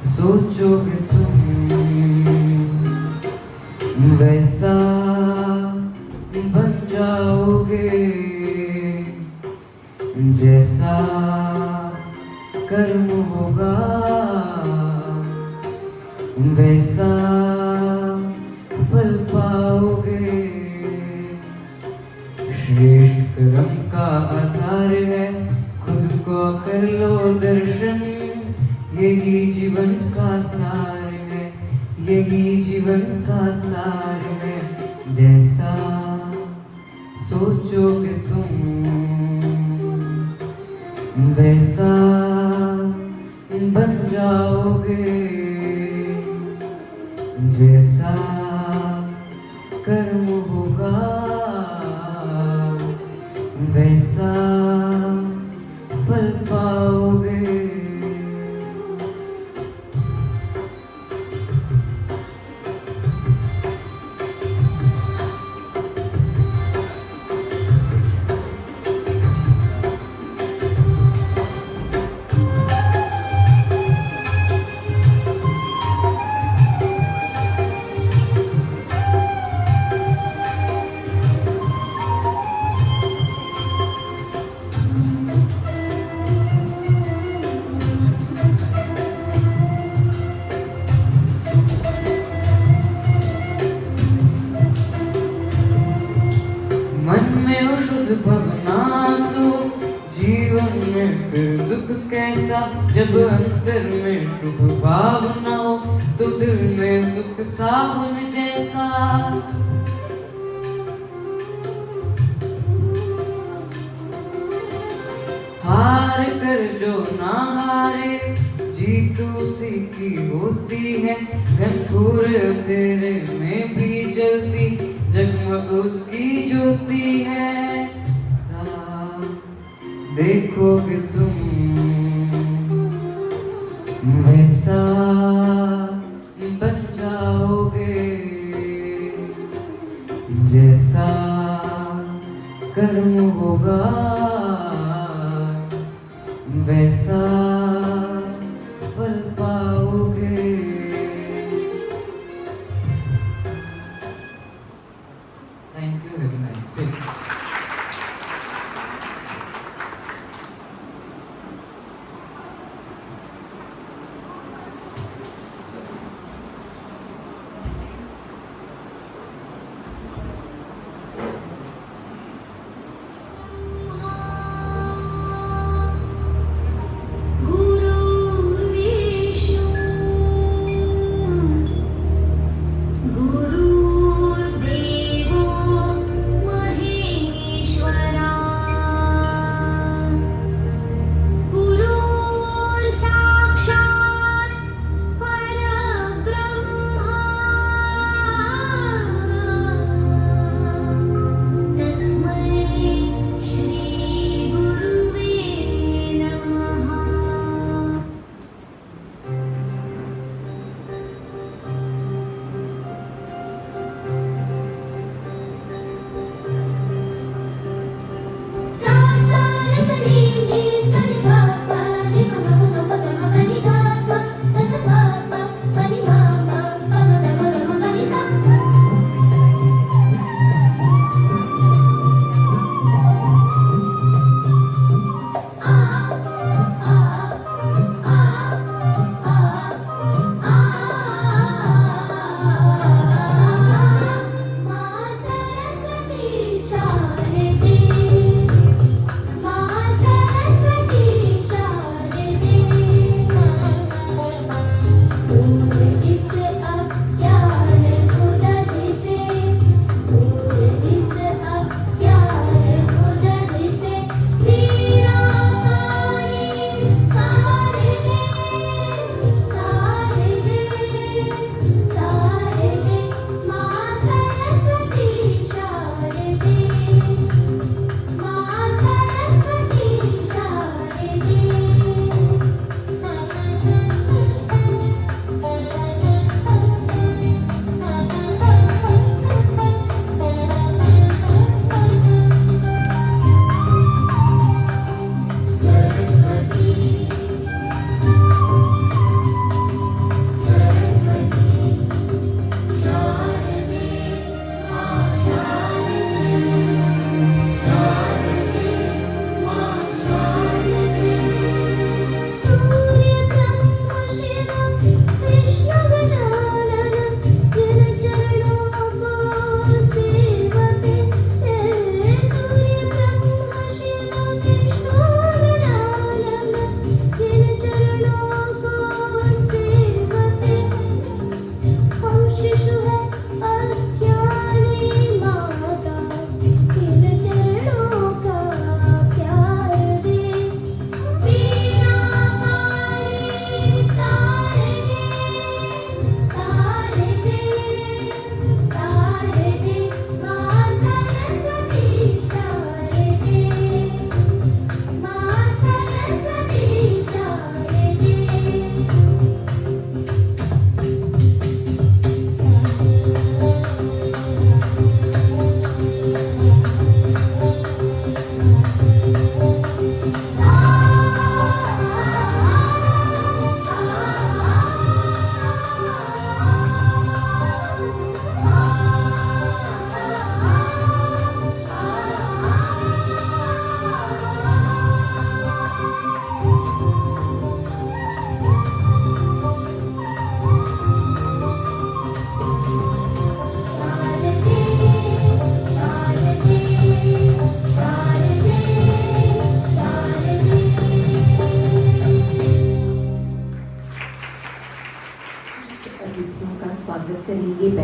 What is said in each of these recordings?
सोचोगे तुम वैसा बन जाओगे, जैसा कर्म होगा वैसा फल पाओगे। श्रेष्ठ कर्म का आधार है खुद को कर लो दर्शन, यही जीवन का सार है, यही जीवन का सार है। जैसा सोचोगे तुम वैसा बन जाओगे, जैसा कर्म होगा वैसा फल पाओगे। मन में हो शुद्ध भावना तो जीवन में फिर दुख कैसा, जब अंतर में शुभ भावना हो तो दिल में सुख सावन जैसा। हार कर जो ना हारे जीत उसी की होती है, घनघोर तेरे में भी जलती जगमग उसकी ज्योति है। देखोगे तुम वैसा बन जाओगे, जैसा कर्म होगा वैसा फल पाओगे। Thank you, have a nice day.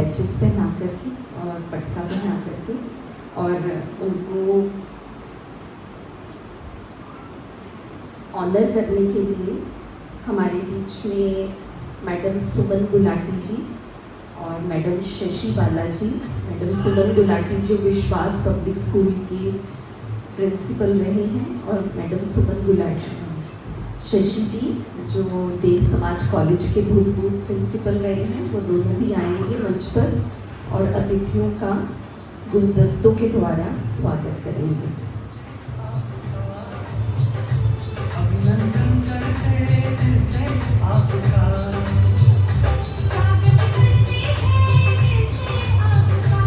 Batches पहना करके और पटका पहना करके, और उनको ऑनर करने के लिए हमारे बीच में मैडम सुमन गुलाटी जी और मैडम शशि बालाजी। मैडम सुमन गुलाटी जी विश्वास पब्लिक स्कूल की प्रिंसिपल रहे हैं, और मैडम सुमन गुलाटी शशि जी जो देव समाज कॉलेज के भूतपूर्व प्रिंसिपल रहे हैं, वो दोनों भी आएंगे मंच पर और अतिथियों का गुलदस्तों के द्वारा स्वागत करेंगे। अभिनंदन करते हैं दिल से आपका, स्वागत करते हैं दिल से आपका,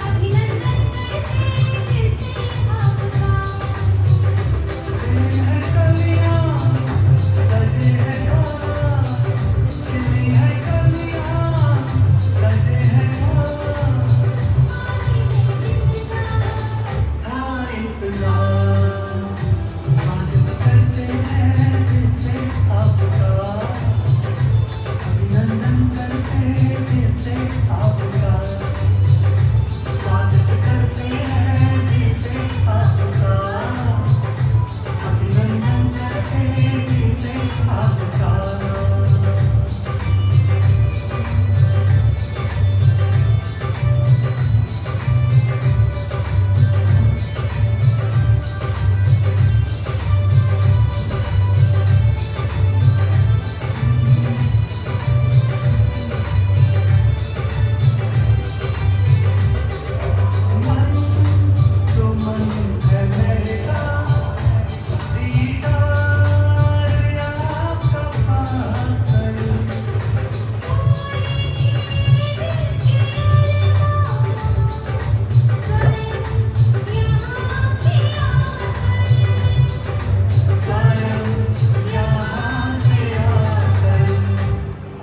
अभिनंदन करते हैं दिल से आपका। खिली है कलियां सजे है द्वार, खिली है कलियां सजे है द्वार, था इंतजार। स्वागत करते हैं दिल से आपका, अभिनंदन करते हैं दिल से आपका, स्वागत करते हैं दिल से आपका, अभिनंदन करते हैं दिल से आपका। मन तो मन है मेरा, दीदार आपका पाकर, स्वयं यहाँ पे आकर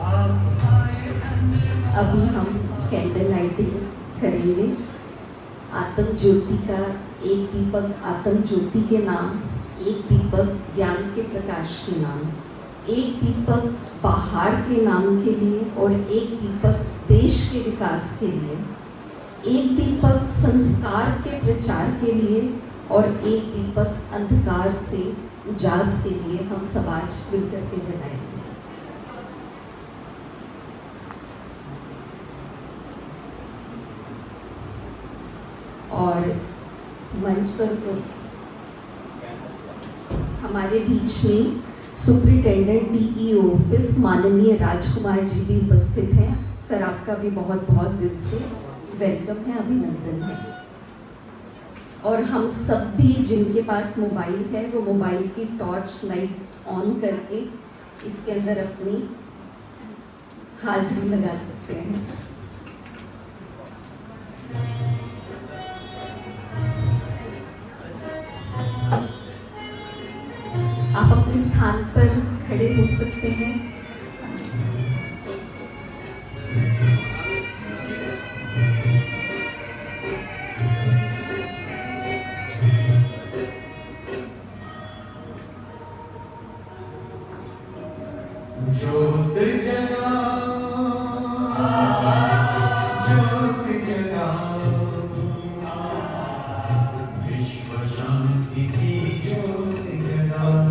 आप आए धन्यवाद। अभी हम कैंडल लाइटिंग करेंगे। आत्म ज्योति का एक दीपक आत्म ज्योति के नाम, एक दीपक ज्ञान के प्रकाश के नाम, एक दीपक बाहर के नाम के लिए और एक दीपक देश के विकास के लिए, एक दीपक संस्कार के प्रचार के लिए और एक दीपक अंधकार से उजास के लिए हम सब आज मिलकर के जलाएंगे। और मंच पर हमारे बीच में सुपरिटेंडेंट डीईओ ऑफिस माननीय राजकुमार जी भी उपस्थित हैं। सर आपका भी बहुत बहुत दिल से वेलकम है, अभिनंदन है। और हम सब भी जिनके पास मोबाइल है वो मोबाइल की टॉर्च लाइट ऑन करके इसके अंदर अपनी हाजिरी लगा सकते हैं। आप अपने स्थान पर खड़े हो सकते हैं। ज्योत जगाओ, ज्योत जगाओ, विश्व शांति की ज्योत जगाओ।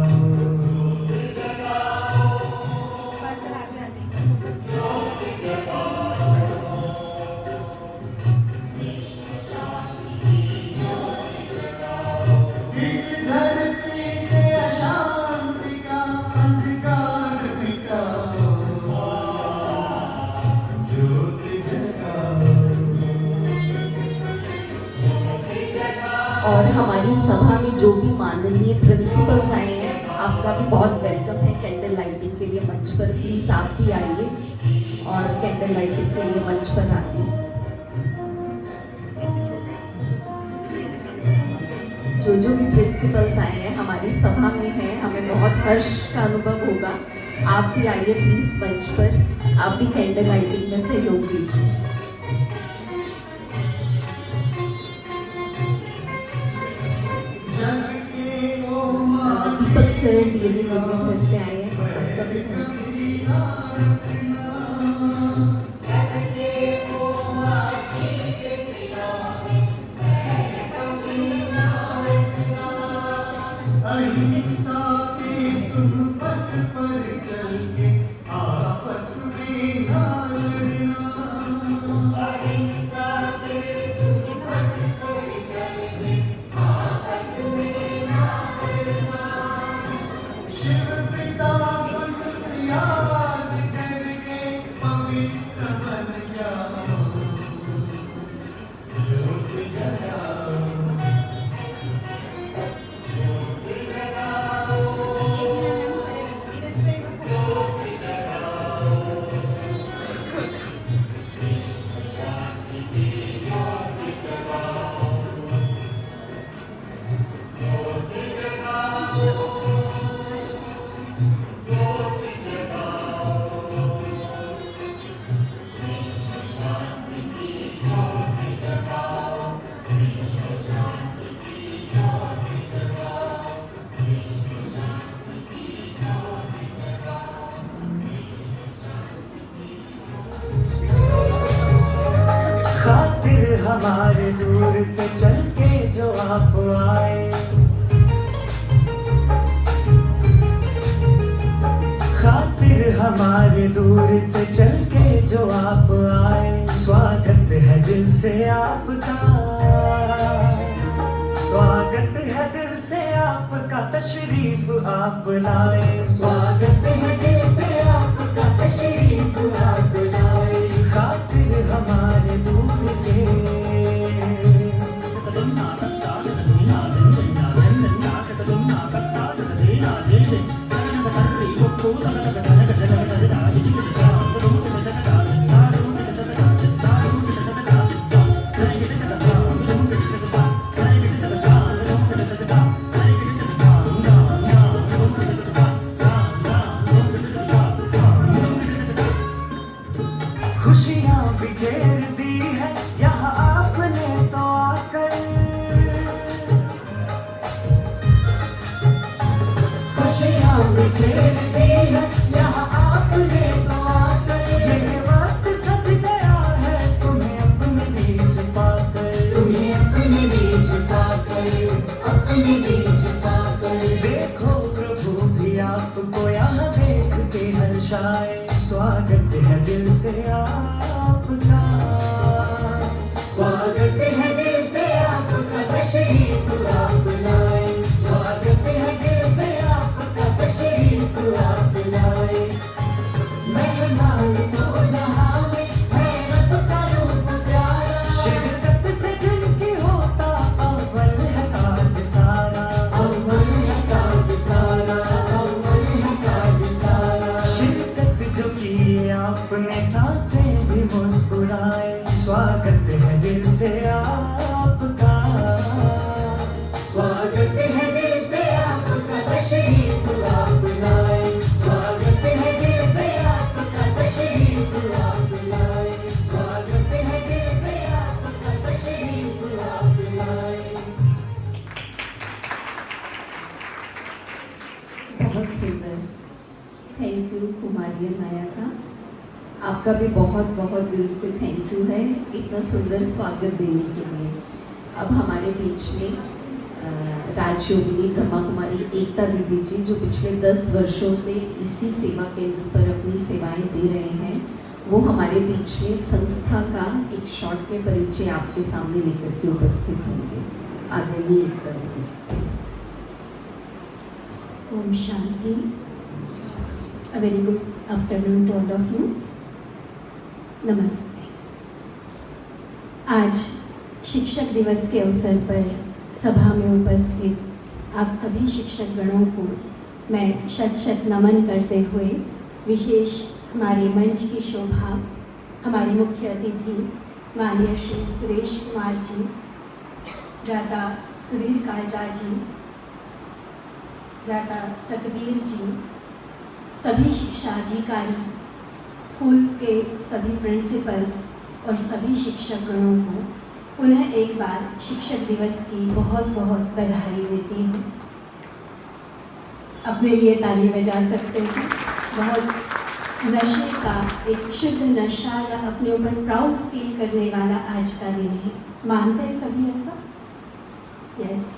इस धरती से अशांति का अंधकार मिटाओ, ज्योत जगाओ। और हमारी सभा में जो भी माननीय प्रिंसिपल्स आए हैं आपका भी बहुत वेलकम है कैंडल लाइटिंग के लिए मंच पर। प्लीज आप भी आइए और कैंडल लाइटिंग के लिए मंच पर आइए। जो भी प्रिंसिपल्स आए हैं हमारी सभा में हैं, हमें बहुत हर्ष का अनुभव होगा। आप भी आइए प्लीज मंच पर, आप भी कैंडल लाइटिंग में सहयोग दीजिए। जग के ओ माँ दीपक सर डीएवी घर से आए हैं। आपका भी धन्यवाद। कभी अहिंसा के तुम पथ पर चल के आपस में ना लड़ना। अहिंसा के तुम पथ पर चल के आपस में ना लड़ना। शिव पिता मंत्र याद करके पवित्र बन जाओ, ज्योत जलाओ। खातिर हमारे दूर से चल के जो आप आए, खातिर हमारे दूर से चल के जो आप आए। स्वागत है दिल से आपका, स्वागत है दिल से आपका, तशरीफ आप लाए। स्वागत है दिल से आपका, तशरीफ आप लाए। खातिर हमारे दूर से खुशियाँ बिखेर दी है यहाँ आपने तो आकर। खुशियाँ बिखेर दी है यहाँ आपने तो आकर। ये वक्त सज गया है तुम्हें अपने बीच पाकर, तुम्हें अपने बीच पाकर, अपने बीच पाकर। देखो प्रभु भी आपको यहाँ देख के हर्षाए। स्वागत है दिल से आपका, स्वागत है दिल से आपका, तशरीफ आप लाए। स्वागत है दिल से आपका, तशरीफ आप लाए। मेहमान तो जहाँ में है रब का रूप प्यारा, शिद्दत से जिनकी होता अव्वल है ताज सारा, अव्वल है ताज सारा, अव्वल है ताज सारा। शिद्दत जो की आपने सांसें भी मुस्कुराए। स्वागत है दिल से आपका, स्वागत है दिल से आपका, तशरीफ आप लाए। स्वागत है दिल से आपका, तशरीफ आप लाए। स्वागत है दिल से आपका, तशरीफ आप लाए। बहुत सुंदर, थैंक यू कुमारी नायका। आपका भी बहुत बहुत दिल से थैंक यू है इतना सुंदर स्वागत देने के लिए। अब हमारे बीच में राजयोगिनी ब्रह्मा कुमारी एकता दीदी जी, जो पिछले 10 वर्षों से इसी सेवा केंद्र पर अपनी सेवाएं दे रहे हैं, वो हमारे बीच में संस्था का एक शॉर्ट में परिचय आपके सामने लेकर के उपस्थित होंगे। आदरणीय एकता दीदी। Om Shanti. A very good afternoon to all of you. नमस्ते। आज शिक्षक दिवस के अवसर पर सभा में उपस्थित आप सभी शिक्षक गणों को मैं शत शत नमन करते हुए, विशेष हमारे मंच की शोभा हमारे मुख्य अतिथि माननीय श्री सुरेश कुमार जी, भ्राता सुधीर कालदा जी, भ्राता सतबीर जी, सभी शिक्षा अधिकारी, स्कूल्स के सभी प्रिंसिपल्स और सभी शिक्षक गणों को पुनः एक बार शिक्षक दिवस की बहुत बहुत बधाई देती हूँ। अपने लिए ताली बजा सकते हैं। बहुत नशे का एक शुद्ध नशा या अपने ऊपर प्राउड फील करने वाला आज का दिन है। मानते हैं सभी ऐसा? यस।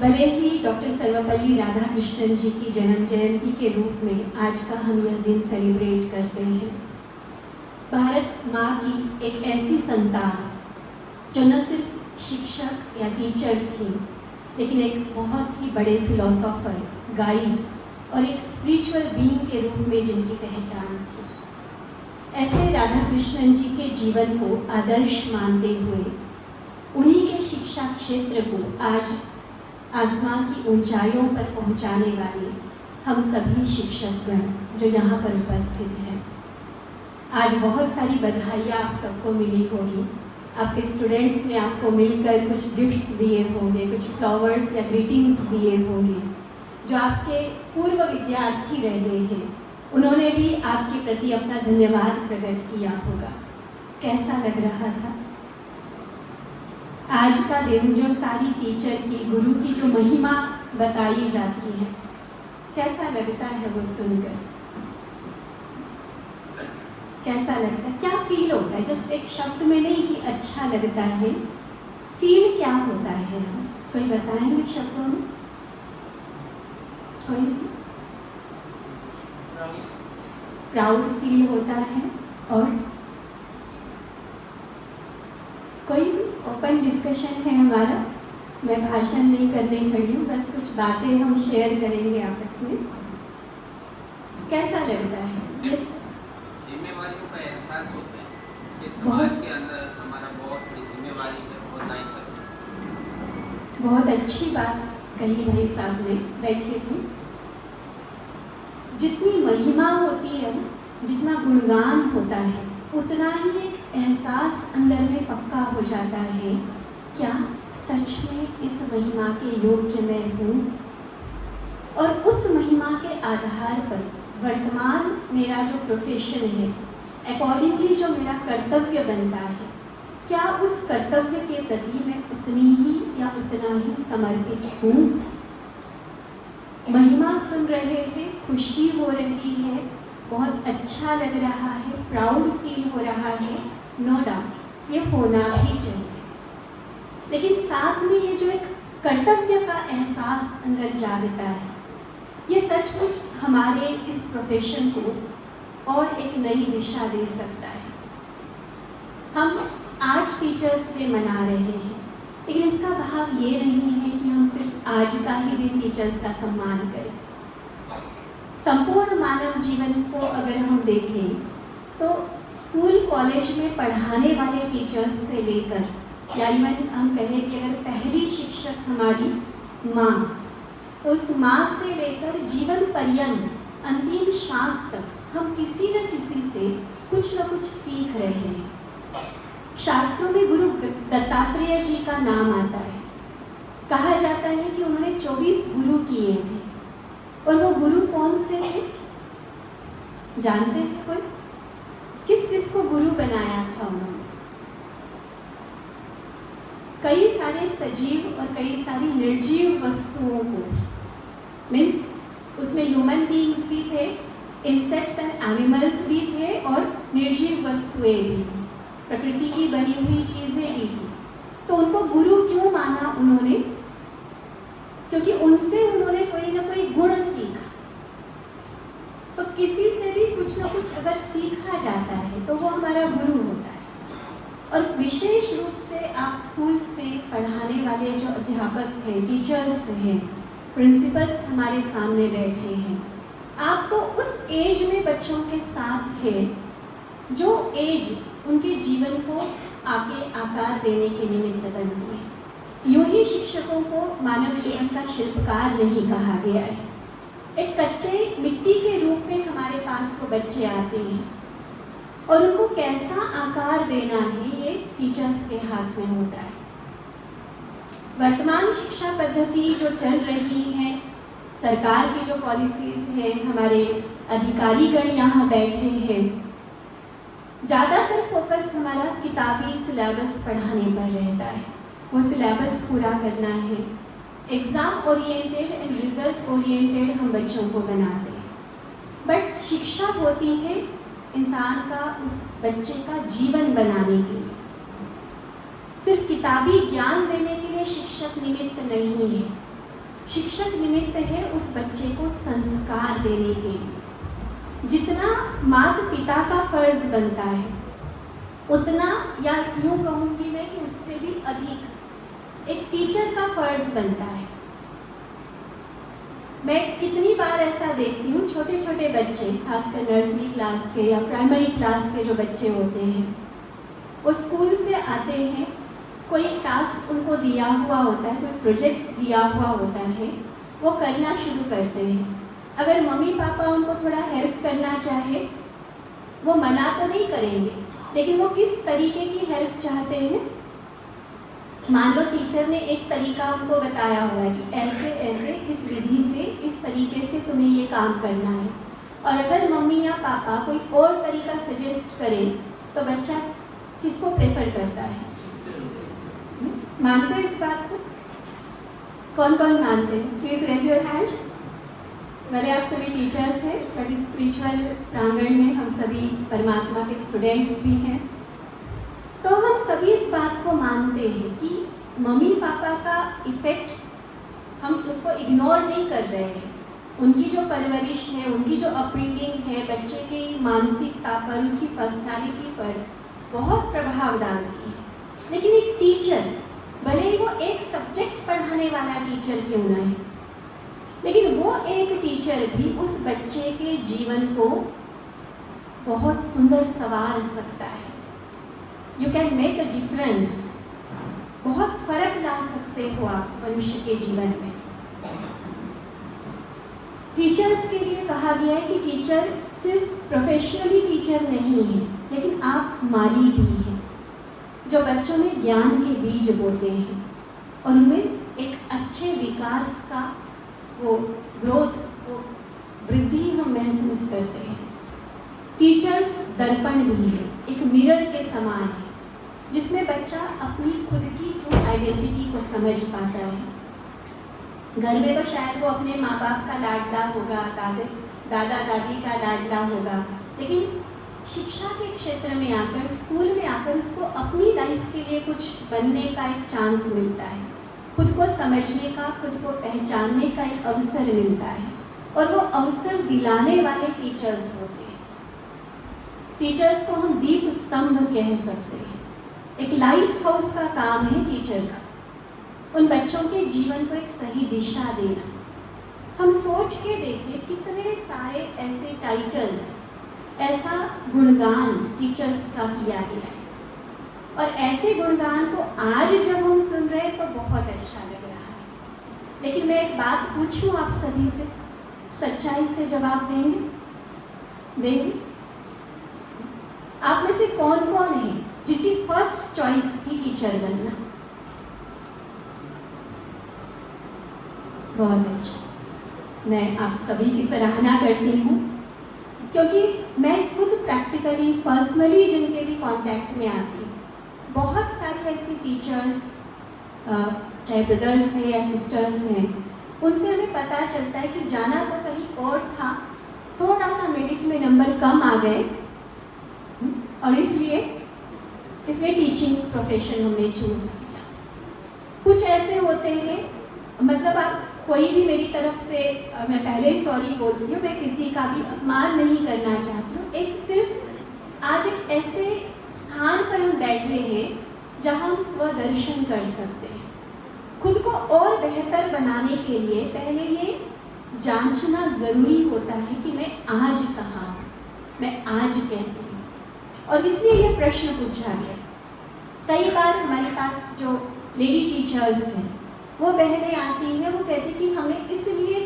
भले ही डॉक्टर सर्वपल्ली राधाकृष्णन जी की जन्म जयंती के रूप में आज का हम यह दिन सेलिब्रेट करते हैं, भारत माँ की एक ऐसी संतान जो न सिर्फ शिक्षक या टीचर थी, लेकिन एक बहुत ही बड़े फिलोसोफर, गाइड और एक स्पिरिचुअल बीइंग के रूप में जिनकी पहचान थी। ऐसे राधाकृष्णन जी के जीवन को आदर्श मानते हुए उन्हीं के शिक्षा क्षेत्र को आज आसमान की ऊंचाइयों पर पहुंचाने वाले हम सभी शिक्षकगण जो यहाँ पर उपस्थित हैं, आज बहुत सारी बधाइयाँ आप सबको मिली होगी। आपके स्टूडेंट्स ने आपको मिलकर कुछ गिफ्ट्स दिए होंगे, कुछ फ्लावर्स या ग्रीटिंग्स दिए होंगे। जो आपके पूर्व विद्यार्थी रहे हैं उन्होंने भी आपके प्रति अपना धन्यवाद प्रकट किया होगा। कैसा लग रहा था आज का दिन, जो सारी टीचर की, गुरु की जो महिमा बताई जाती है, कैसा लगता है वो सुनकर? कैसा लगता है, क्या फील होता है? जस्ट एक शब्द में नहीं कि अच्छा लगता है, फील क्या होता है? हम कोई बताएंगे शब्दों में? कोई? प्राउड फील होता है। और कोई भी ओपन डिस्कशन है हमारा, मैं भाषण नहीं करने खड़ी हूँ, बस कुछ बातें हम शेयर करेंगे आपस में। कैसा लगता है? यस, जिम्मेवारियों का एहसास होता है कि समाज के अंदर हमारा बहुत बड़ी जिम्मेवारी है, वो अदा करें। बहुत अच्छी बात कही भाई साहब ने। बैठिए प्लीज। जितनी महिमा होती है ना, जितना गुणगान होता है, उतना ही एक एहसास अंदर में पक्का हो जाता है, क्या सच में इस महिमा के योग्य मैं हूँ? और उस महिमा के आधार पर वर्तमान मेरा जो प्रोफेशन है, अकॉर्डिंगली जो मेरा कर्तव्य बनता है, क्या उस कर्तव्य के प्रति मैं उतनी ही या उतना ही समर्पित हूँ? महिमा सुन रहे हैं, खुशी हो रही है, बहुत अच्छा लग रहा है, प्राउड फील हो रहा है, नो डाउट ये होना भी चाहिए। लेकिन साथ में ये जो एक कर्तव्य का एहसास अंदर जागता है, ये सचमुच हमारे इस प्रोफेशन को और एक नई दिशा दे सकता है। हम आज टीचर्स डे मना रहे हैं, लेकिन इसका भाव ये नहीं है कि हम सिर्फ आज का ही दिन टीचर्स का सम्मान करें। संपूर्ण मानव जीवन को अगर हम देखें तो स्कूल कॉलेज में पढ़ाने वाले टीचर्स से लेकर, या इवन हम कहें कि अगर पहली शिक्षक हमारी माँ, तो उस माँ से लेकर जीवन पर्यंत अंतिम श्वास तक हम किसी न किसी से कुछ न कुछ सीख रहे हैं। शास्त्रों में गुरु दत्तात्रेय जी का नाम आता है। कहा जाता है कि उन्होंने 24 गुरु किए थे। और वो गुरु कौन से थे जानते हैं कोई? किस किस को गुरु बनाया था उन्होंने? कई सारे सजीव और कई सारी निर्जीव वस्तुओं को, मीन्स उसमें ह्यूमन बीइंग्स भी थे, इंसेक्ट्स एंड एनिमल्स भी थे, और निर्जीव वस्तुएं भी थी, प्रकृति की बनी हुई चीजें भी थी। तो उनको गुरु क्यों माना उन्होंने? क्योंकि उनसे उन्होंने कोई ना कोई गुण सीखा। तो किसी से भी कुछ ना कुछ अगर सीखा जाता है तो वो हमारा गुरु होता है। और विशेष रूप से आप स्कूल्स में पढ़ाने वाले जो अध्यापक हैं, टीचर्स हैं, प्रिंसिपल्स हमारे सामने बैठे हैं, आप तो उस एज में बच्चों के साथ हैं जो एज उनके जीवन को आगे आकार देने के निमित्त बनती है। यूं ही शिक्षकों को मानव जीवन का शिल्पकार नहीं कहा गया है। एक कच्चे मिट्टी के रूप में हमारे पास वो बच्चे आते हैं और उनको कैसा आकार देना है ये टीचर्स के हाथ में होता है। वर्तमान शिक्षा पद्धति जो चल रही है, सरकार की जो पॉलिसीज हैं, हमारे अधिकारीगण यहाँ बैठे हैं, ज़्यादातर फोकस हमारा किताबी सिलेबस पढ़ाने पर रहता है। वो सिलेबस पूरा करना है, exam oriented and result oriented हम बच्चों को बनाते हैं। बट शिक्षा होती है इंसान का, उस बच्चे का जीवन बनाने के लिए। सिर्फ किताबी ज्ञान देने के लिए शिक्षक निमित्त नहीं है। शिक्षक निमित्त है उस बच्चे को संस्कार देने के लिए। जितना माता पिता का फर्ज बनता है उतना, या यूँ कहूँगी मैं कि उससे भी अधिक एक टीचर का फर्ज बनता है। मैं कितनी बार ऐसा देखती हूँ, छोटे छोटे बच्चे, खासकर नर्सरी क्लास के या प्राइमरी क्लास के जो बच्चे होते हैं, वो स्कूल से आते हैं, कोई टास्क उनको दिया हुआ होता है, कोई प्रोजेक्ट दिया हुआ होता है, वो करना शुरू करते हैं। अगर मम्मी पापा उनको थोड़ा हेल्प करना चाहे, वो मना तो नहीं करेंगे, लेकिन वो किस तरीके की हेल्प चाहते हैं। मान लो टीचर ने एक तरीका उनको बताया हुआ है कि ऐसे ऐसे इस विधि से इस तरीके से तुम्हें ये काम करना है, और अगर मम्मी या पापा कोई और तरीका सजेस्ट करें तो बच्चा किसको प्रेफर करता है? मानते हैं इस बात को? कौन कौन मानते हैं? Please raise your hands. भले आप सभी टीचर्स हैं, बट इस स्पिरिचुअल प्रांगण में हम सभी परमात्मा के स्टूडेंट्स भी हैं। तो हम सभी इस बात को मानते हैं कि मम्मी पापा का इफेक्ट, हम उसको इग्नोर नहीं कर रहे हैं। उनकी जो परवरिश है, उनकी जो अपब्रिंगिंग है, बच्चे की मानसिकता पर, उसकी पर्सनालिटी पर बहुत प्रभाव डालती है। लेकिन एक टीचर, भले ही वो एक सब्जेक्ट पढ़ाने वाला टीचर क्यों ना है, लेकिन वो एक टीचर भी उस बच्चे के जीवन को बहुत सुंदर संवार सकता है। You can make a difference, बहुत फर्क ला सकते हो आप मनुष्य के जीवन में। टीचर्स के लिए कहा गया है कि टीचर सिर्फ प्रोफेशनली टीचर नहीं है, लेकिन आप माली भी हैं, जो बच्चों में ज्ञान के बीज बोते हैं और उनमें एक अच्छे विकास का वो ग्रोथ, वो वृद्धि हम महसूस करते हैं। टीचर्स दर्पण भी है, एक मिरर के समान है, जिसमें बच्चा अपनी खुद की ट्रू आइडेंटिटी को समझ पाता है। घर में तो शायद वो अपने माँ बाप का लाडला होगा, दादा दादी का लाडला होगा, लेकिन शिक्षा के क्षेत्र में आकर, स्कूल में आकर उसको अपनी लाइफ के लिए कुछ बनने का एक चांस मिलता है, खुद को समझने का, खुद को पहचानने का एक अवसर मिलता है, और वो अवसर दिलाने वाले टीचर्स होते हैं। टीचर्स को हम दीप स्तंभ कह सकते हैं। एक लाइट हाउस का काम है टीचर का, उन बच्चों के जीवन को एक सही दिशा देना। हम सोच के देखें कितने सारे ऐसे टाइटल्स, ऐसा गुणगान टीचर्स का किया गया है, और ऐसे गुणगान को आज जब हम सुन रहे हैं तो बहुत अच्छा लग रहा है। लेकिन मैं एक बात पूछूं आप सभी से, सच्चाई से जवाब देंगे? आप में से कौन कौन है जिनकी फर्स्ट चॉइस थी टीचर बनना? बहुत अच्छा, मैं आप सभी की सराहना करती हूँ, क्योंकि मैं खुद प्रैक्टिकली, पर्सनली जिनके भी कांटेक्ट में आती हूँ, बहुत सारी ऐसी टीचर्स, चाहे ब्रदर्स हैं या सिस्टर्स हैं, उनसे हमें पता चलता है कि जाना तो कहीं और था, थोड़ा सा मेरिट में नंबर कम आ गए, और इसलिए टीचिंग प्रोफेशन हमने चूज़ किया। कुछ ऐसे होते हैं, मतलब आप कोई भी, मेरी तरफ से मैं पहले ही सॉरी बोलती हूँ, मैं किसी का भी अपमान नहीं करना चाहती हूँ। एक सिर्फ आज एक ऐसे स्थान पर हम बैठे हैं जहाँ हम स्वदर्शन कर सकते हैं। खुद को और बेहतर बनाने के लिए पहले ये जांचना ज़रूरी होता है कि मैं आज कहाँ हूँ, मैं आज कैसी हूँ, और इसलिए ये प्रश्न पूछा गया। कई बार हमारे पास जो लेडी टीचर्स हैं, वो बहनें आती हैं, वो कहती कि हमने इसलिए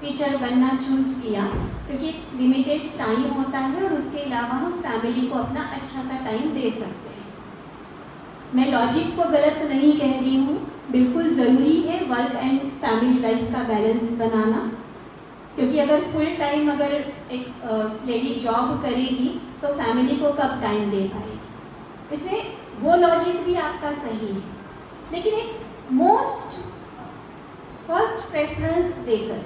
टीचर बनना चूज़ किया क्योंकि लिमिटेड टाइम होता है, और उसके अलावा हम फैमिली को अपना अच्छा सा टाइम दे सकते हैं। मैं लॉजिक को गलत नहीं कह रही हूँ, बिल्कुल ज़रूरी है वर्क एंड फैमिली लाइफ का बैलेंस बनाना, क्योंकि अगर फुल टाइम अगर एक लेडी जॉब करेगी तो फैमिली को कब टाइम दे पाएगी, इसलिए वो लॉजिक भी आपका सही है। लेकिन एक फर्स्ट प्रेफरेंस देकर,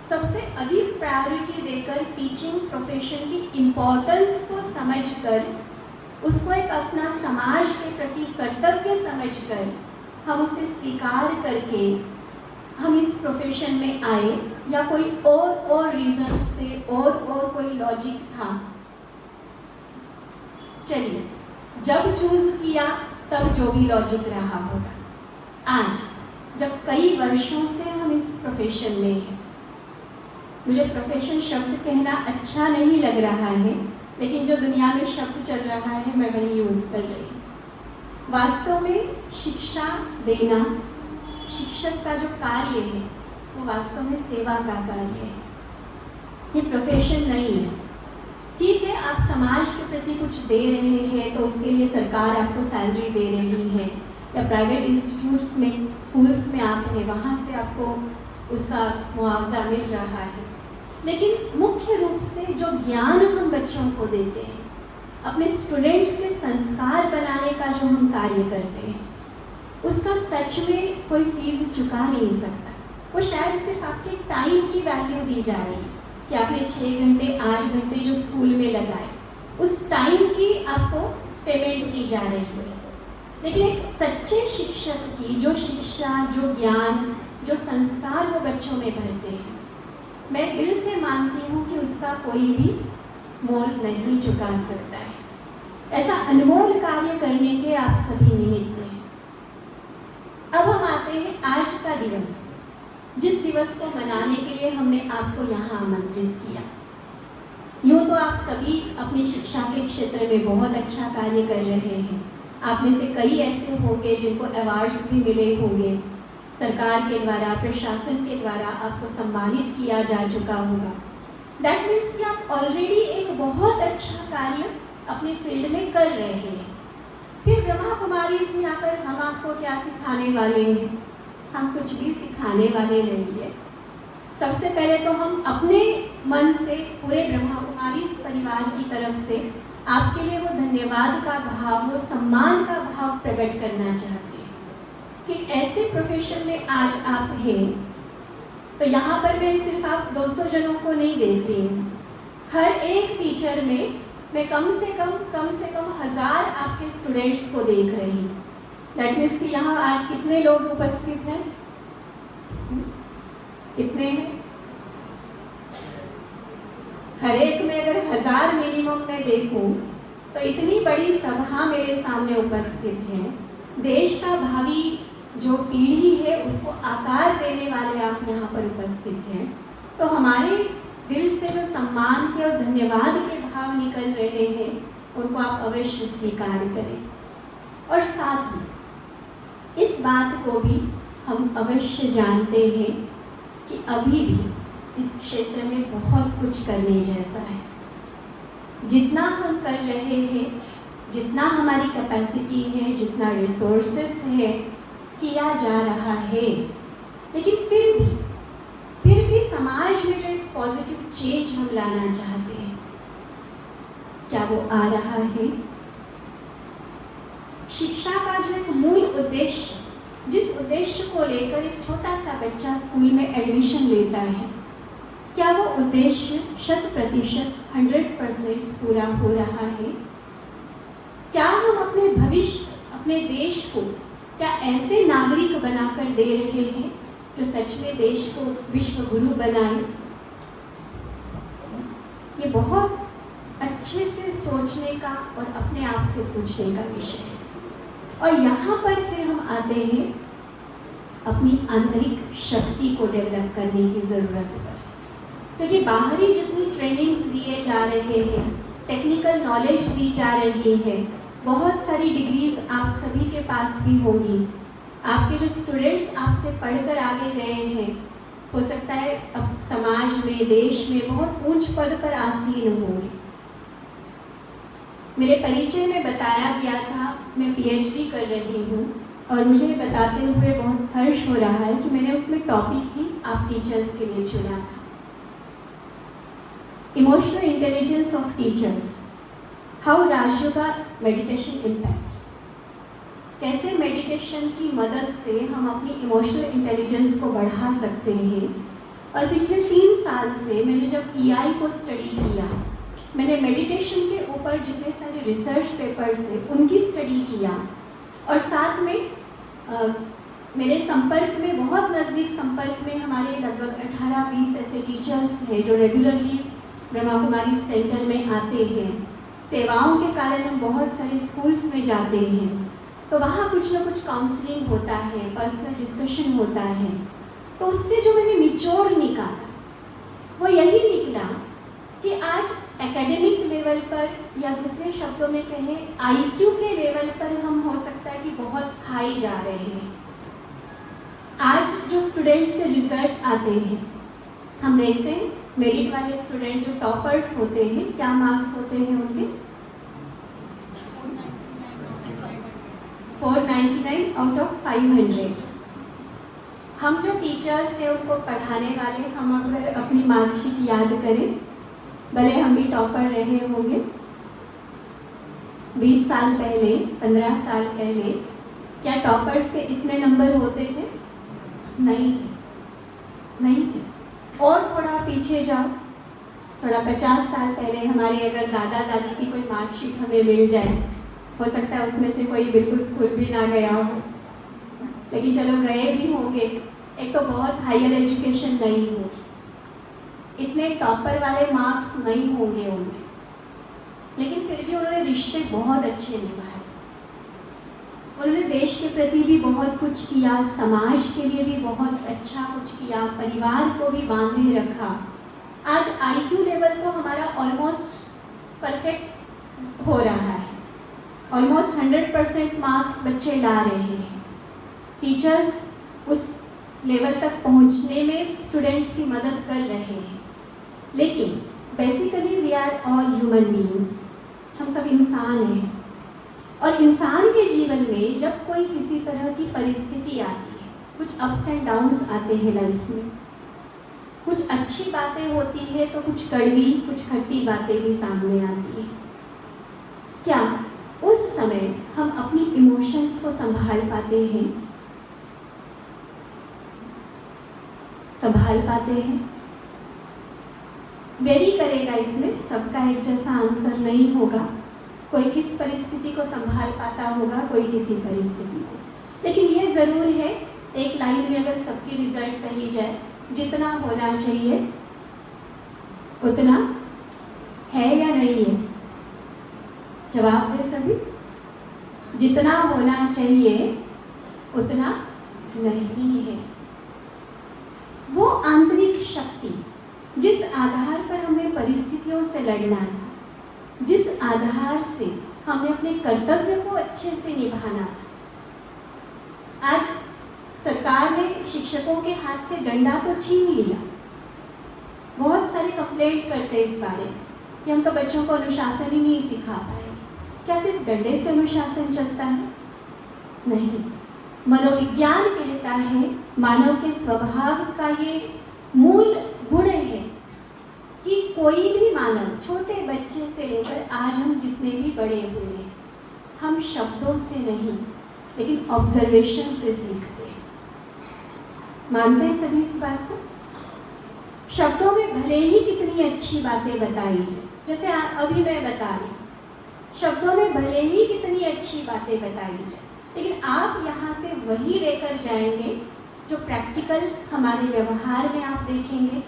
सबसे अधिक प्रायोरिटी देकर, टीचिंग प्रोफेशन की इम्पोर्टेंस को समझकर, उसको एक अपना समाज के प्रति कर्तव्य समझकर, हम उसे स्वीकार करके हम इस प्रोफेशन में आए, या कोई और रीजंस थे और कोई लॉजिक था? चलिए, जब चूज किया तब जो भी लॉजिक रहा होगा, आज जब कई वर्षों से हम इस प्रोफेशन में हैं, मुझे प्रोफेशन शब्द कहना अच्छा नहीं लग रहा है, लेकिन जो दुनिया में शब्द चल रहा है मैं वही यूज़ कर रही हूँ। वास्तव में शिक्षा देना, शिक्षक का जो कार्य है वो वास्तव में सेवा का कार्य है, ये प्रोफेशन नहीं है। ठीक है, आप समाज के प्रति कुछ दे रहे हैं तो उसके लिए सरकार आपको सैलरी दे रही है, या प्राइवेट इंस्टीट्यूट्स में, स्कूल्स में आप हैं, वहाँ से आपको उसका मुआवजा मिल रहा है। लेकिन मुख्य रूप से जो ज्ञान हम बच्चों को देते हैं, अपने स्टूडेंट्स में संस्कार बनाने का जो हम कार्य करते हैं, उसका सच में कोई फीस चुका नहीं सकता। वो शायद सिर्फ आपके टाइम की वैल्यू दी जा रही है कि आपने 6 घंटे 8 घंटे जो स्कूल में लगाए, उस टाइम की आपको पेमेंट की जा रही है। लेकिन एक सच्चे शिक्षक की जो शिक्षा, जो ज्ञान, जो संस्कार वो बच्चों में भरते हैं, मैं दिल से मानती हूँ कि उसका कोई भी मोल नहीं चुका सकता है। ऐसा अनमोल कार्य करने के आप सभी निमित्त हैं। अब हम आते हैं आज का दिवस, जिस दिवस को मनाने के लिए हमने आपको यहाँ आमंत्रित किया। यूँ तो आप सभी अपनी शिक्षा के क्षेत्र में बहुत अच्छा कार्य कर रहे हैं। आप में से कई ऐसे होंगे जिनको अवार्ड्स भी मिले होंगे, सरकार के द्वारा, प्रशासन के द्वारा आपको सम्मानित किया जा चुका होगा। दैट मीन्स कि आप ऑलरेडी एक बहुत अच्छा कार्य अपने फील्ड में कर रहे हैं। फिर ब्रह्मा कुमारी में आकर हम आपको क्या सिखाने वाले हैं? हम कुछ भी सिखाने वाले नहीं है। सबसे पहले तो हम अपने मन से, पूरे ब्रह्मा कुमारी परिवार की तरफ से आपके लिए वो धन्यवाद का भाव, वो सम्मान का भाव प्रकट करना चाहते हैं कि ऐसे प्रोफेशन में आज आप हैं। तो यहाँ पर मैं सिर्फ आप 200 जनों को नहीं देख रही हूँ, हर एक टीचर में मैं कम से कम 1000 आपके स्टूडेंट्स को देख रही हूँ। दैट मीन्स कि यहाँ आज कितने लोग उपस्थित हैं? कितने हैं? हर एक में अगर 1000 मिनिमम मैं देखूं तो इतनी बड़ी सभा मेरे सामने उपस्थित है। देश का भावी जो पीढ़ी है उसको आकार देने वाले आप यहाँ पर उपस्थित हैं। तो हमारे दिल से जो सम्मान के और धन्यवाद के भाव निकल रहे हैं उनको आप अवश्य स्वीकार करें। और साथ में इस बात को भी हम अवश्य जानते हैं कि अभी भी इस क्षेत्र में बहुत कुछ करने जैसा है। जितना हम कर रहे हैं, जितना हमारी कैपेसिटी है, जितना रिसोर्सेस है, किया जा रहा है, लेकिन फिर भी समाज में जो एक पॉजिटिव चेंज हम लाना चाहते हैं, क्या वो आ रहा है? शिक्षा का जो एक मूल उद्देश्य, जिस उद्देश्य को लेकर एक छोटा सा बच्चा स्कूल में एडमिशन लेता है, क्या वो उद्देश्य 100% 100% पूरा हो रहा है? क्या हम अपने भविष्य, अपने देश को क्या ऐसे नागरिक बनाकर दे रहे हैं जो सच में देश को विश्व गुरु बनाए? ये बहुत अच्छे से सोचने का और अपने आप से पूछने का विषय है। और यहाँ पर फिर हम आते हैं अपनी आंतरिक शक्ति को डेवलप करने की ज़रूरत पर, क्योंकि बाहरी जितनी ट्रेनिंग्स दिए जा रहे हैं, टेक्निकल नॉलेज दी जा रही है, बहुत सारी डिग्रीज आप सभी के पास भी होंगी। आपके जो स्टूडेंट्स आपसे पढ़कर आगे गए हैं, हो सकता है अब समाज में, देश में बहुत ऊंच पद पर आसीन होंगे। मेरे परिचय में बताया गया था मैं पीएचडी कर रही हूँ, और मुझे बताते हुए बहुत हर्ष हो रहा है कि मैंने उसमें टॉपिक ही आप टीचर्स के लिए चुना था, emotional intelligence of teachers, how Rajyoga meditation impacts. कैसे मेडिटेशन की मदद से हम अपनी इमोशनल इंटेलिजेंस को बढ़ा सकते हैं। और पिछले 3 साल से मैंने जब EI को स्टडी किया, मैंने मेडिटेशन के ऊपर जितने सारे रिसर्च पेपर्स हैं उनकी स्टडी किया, और साथ में मेरे संपर्क में, बहुत नज़दीक संपर्क में हमारे लगभग 18-20 ऐसे टीचर्स हैं जो रेगुलरली ब्रह्मा कुमारी सेंटर में आते हैं। सेवाओं के कारण हम बहुत सारे स्कूल्स में जाते हैं, तो वहाँ कुछ ना कुछ काउंसलिंग होता है, पर्सनल डिस्कशन होता है। तो उससे जो मैंने निचोड़ निकाला वो यही निकला कि आज एकेडमिक लेवल पर, या दूसरे शब्दों में कहें आईक्यू के लेवल पर, हम हो सकता है कि बहुत खाई जा रहे हैं। आज जो स्टूडेंट्स के रिजल्ट आते हैं, हम देखते हैं मेरिट वाले स्टूडेंट जो टॉपर्स होते हैं, क्या मार्क्स होते हैं उनके? 499 आउट ऑफ 500। हम जो टीचर्स हैं उनको पढ़ाने वाले, हम अगर अपनी मार्कशीट याद करें, भले हम भी टॉपर रहे होंगे 20 साल पहले, 15 साल पहले, क्या टॉपर्स के इतने नंबर होते थे? नहीं थे। और थोड़ा पीछे जाओ, थोड़ा 50 साल पहले हमारे अगर दादा दादी की कोई मार्कशीट हमें मिल जाए, हो सकता है उसमें से कोई बिल्कुल स्कूल भी ना गया हो, लेकिन चलो गए भी होंगे, एक तो बहुत हायर एजुकेशन नहीं हो, इतने टॉपर वाले मार्क्स नहीं होंगे उनके, लेकिन फिर भी उन्होंने रिश्ते बहुत अच्छे निभाए। उन्होंने देश के प्रति भी बहुत कुछ किया, समाज के लिए भी बहुत अच्छा कुछ किया, परिवार को भी बांधे रखा। आज आईक्यू लेवल तो हमारा ऑलमोस्ट परफेक्ट हो रहा है, ऑलमोस्ट 100% मार्क्स बच्चे ला रहे हैं। टीचर्स उस लेवल तक पहुंचने में स्टूडेंट्स की मदद कर रहे हैं, लेकिन basically we are all human beings, हम सब इंसान हैं। और इंसान के जीवन में जब कोई किसी तरह की परिस्थिति आती है, कुछ अप्स एंड डाउन्स आते हैं लाइफ में, कुछ अच्छी बातें होती है तो कुछ कड़वी, कुछ खट्टी बातें भी सामने आती हैं। क्या उस समय हम अपनी इमोशंस को संभाल पाते हैं? संभाल पाते हैं? वेरी करेगा, इसमें सबका एक जैसा आंसर नहीं होगा। कोई किस परिस्थिति को संभाल पाता होगा, कोई किसी परिस्थिति को। लेकिन ये ज़रूर है, एक लाइन में अगर सबकी रिजल्ट कही जाए, जितना होना चाहिए उतना है या नहीं है? जवाब है सभी, जितना होना चाहिए उतना नहीं है। वो आंतरिक शक्ति जिस आधार पर हमें परिस्थितियों से लड़ना था, जिस आधार से हमें अपने कर्तव्य को अच्छे से निभाना था, आज सरकार ने शिक्षकों के हाथ से डंडा तो छीन लिया। बहुत सारे कंप्लेंट करते हैं इस बारे में कि हम तो बच्चों को अनुशासन ही नहीं सिखा पाएंगे। क्या सिर्फ डंडे से अनुशासन चलता है? नहीं। मनोविज्ञान कहता है, मानव के स्वभाव का ये मूल गुण है कि कोई भी मानव, छोटे बच्चे से लेकर आज हम जितने भी बड़े हुए हैं, हम शब्दों से नहीं लेकिन ऑब्जर्वेशन से सीखते हैं। मानते हैं सभी इस बात को? शब्दों में भले ही कितनी अच्छी बातें बताई जाए, जैसे अभी मैं बता रही, शब्दों में भले ही कितनी अच्छी बातें बताई जाए, लेकिन आप यहाँ से वही लेकर जाएंगे जो प्रैक्टिकल हमारे व्यवहार में आप देखेंगे,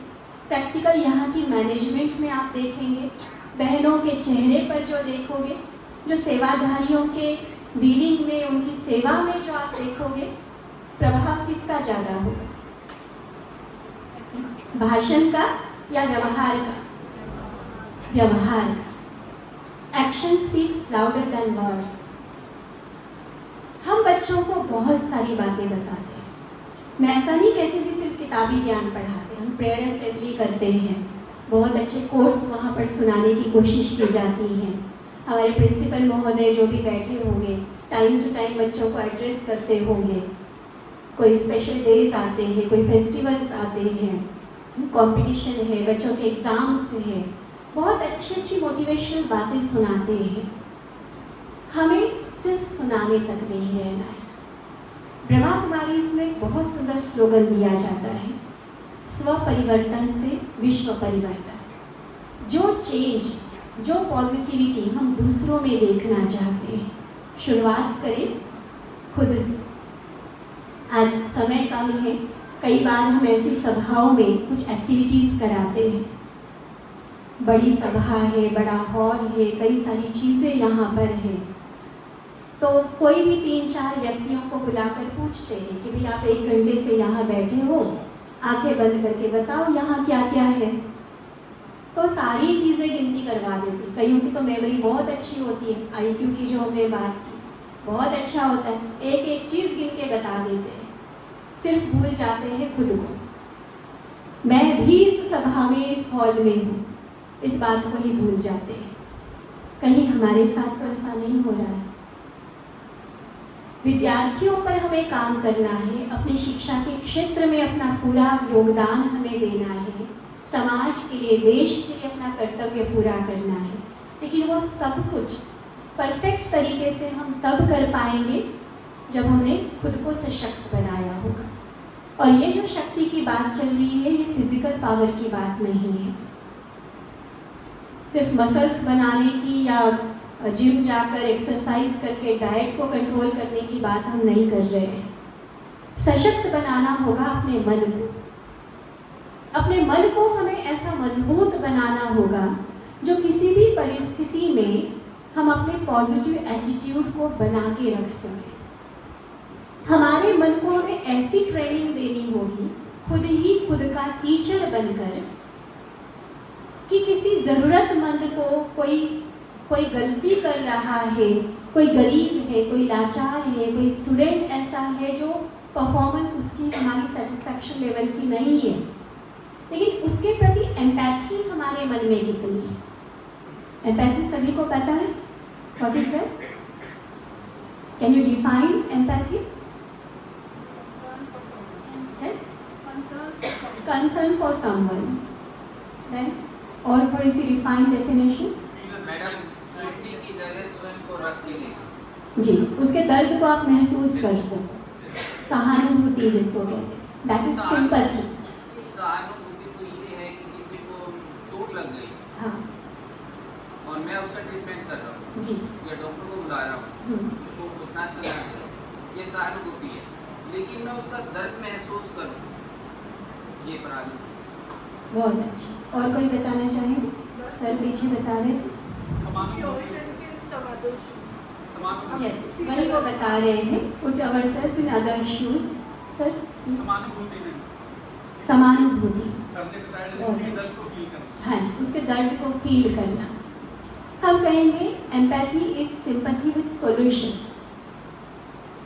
प्रैक्टिकल यहाँ की मैनेजमेंट में आप देखेंगे, बहनों के चेहरे पर जो देखोगे, जो सेवाधारियों के डीलिंग में, उनकी सेवा में जो आप देखोगे, प्रभाव किसका ज़्यादा होगा? भाषण का या व्यवहार का? व्यवहार का। Action speaks louder than words. हम बच्चों को बहुत सारी बातें बताते हैं। मैं ऐसा नहीं कहती कि सिर्फ किताबी ज्ञान पढ़ाते हैं, हम प्रेयर असेंबली करते हैं, बहुत अच्छे कोर्स वहाँ पर सुनाने की कोशिश की जाती है। हमारे प्रिंसिपल महोदय जो भी बैठे होंगे, टाइम टू टाइम बच्चों को एड्रेस करते होंगे। कोई स्पेशल डेज आते हैं, कोई फेस्टिवल्स आते हैं, कंपटीशन है, बच्चों के एग्ज़ाम्स हैं, बहुत अच्छी अच्छी मोटिवेशनल बातें सुनाते हैं। हमें सिर्फ सुनाने तक नहीं रहना है। ब्रह्मा कुमारी इसमें बहुत सुंदर स्लोगन दिया जाता है, स्व परिवर्तन से विश्व परिवर्तन। जो चेंज, जो पॉजिटिविटी हम दूसरों में देखना चाहते हैं, शुरुआत करें खुद से। आज समय कम है, कई बार हम ऐसी सभाओं में कुछ एक्टिविटीज़ कराते हैं। बड़ी सभा है, बड़ा हॉल है, कई सारी चीज़ें यहाँ पर है, तो कोई भी 3-4 व्यक्तियों को बुलाकर पूछते हैं कि भाई आप 1 घंटे से यहाँ बैठे हो, आंखें बंद करके बताओ यहाँ क्या क्या है। तो सारी चीज़ें गिनती करवा देते। कईयों की तो मेमोरी बहुत अच्छी होती है, IQ की जो हमने बात की बहुत अच्छा होता है, एक एक चीज़ गिन के बता देते हैं, सिर्फ भूल जाते हैं खुद को। मैं भी इस सभा में, इस हॉल में हूँ, इस बात को ही भूल जाते हैं। कहीं हमारे साथ तो ऐसा नहीं हो रहा है। विद्यार्थियों पर हमें काम करना है, अपनी शिक्षा के क्षेत्र में अपना पूरा योगदान हमें देना है, समाज के लिए, देश के लिए अपना कर्तव्य पूरा करना है। लेकिन वो सब कुछ परफेक्ट तरीके से हम तब कर पाएंगे जब हमने खुद को सशक्त बनाया होगा। और ये जो शक्ति की बात चल रही है, ये फिजिकल पावर की बात नहीं है, सिर्फ मसल्स बनाने की या जिम जाकर एक्सरसाइज करके डाइट को कंट्रोल करने की बात हम नहीं कर रहे हैं। सशक्त बनाना होगा अपने मन को। अपने मन को हमें ऐसा मजबूत बनाना होगा जो किसी भी परिस्थिति में हम अपने पॉजिटिव एटीट्यूड को बना के रख सकें। हमारे मन को हमें ऐसी ट्रेनिंग देनी होगी, खुद ही खुद का टीचर बनकर, कि किसी ज़रूरतमंद को कोई गलती कर रहा है, कोई गरीब है, कोई लाचार है, कोई स्टूडेंट ऐसा है जो परफॉर्मेंस उसकी हमारी सेटिस्फैक्शन लेवल की नहीं है, लेकिन उसके प्रति एम्पैथी हमारे मन में कितनी है। एम्पैथी सभी को पता है, what is that? Can you define empathy? Concern for someone. Then और थोड़ी सी रिफाइंड डेफिनेशन। मैडम, किसी की जगह स्वयं को रख के देखो। जी, उसके दर्द को आप महसूस कर सको, सहानुभूति जिसको कहते हैं, दैट इज सिंपैथी। सहानुभूति तो ये है कि किसी को चोट लग गई, हाँ और मैं उसका ट्रीटमेंट कर रहा हूँ जी, या डॉक्टर को बुला रहा हूँ, उसको सांस लगा दे रहा हूँ, ये सहानुभूति है। लेकिन मैं उसका दर्द महसूस करूँ, ये प्राणी। बहुत अच्छा। और कोई बताना चाहेंगे? सर पीछे बता रहे थे। यस, वही वो बता रहे हैं, put ourselves in other shoes. Sir समानुभूति, हाँ जी, उसके दर्द को फील करना। हम कहेंगे empathy is sympathy with solution,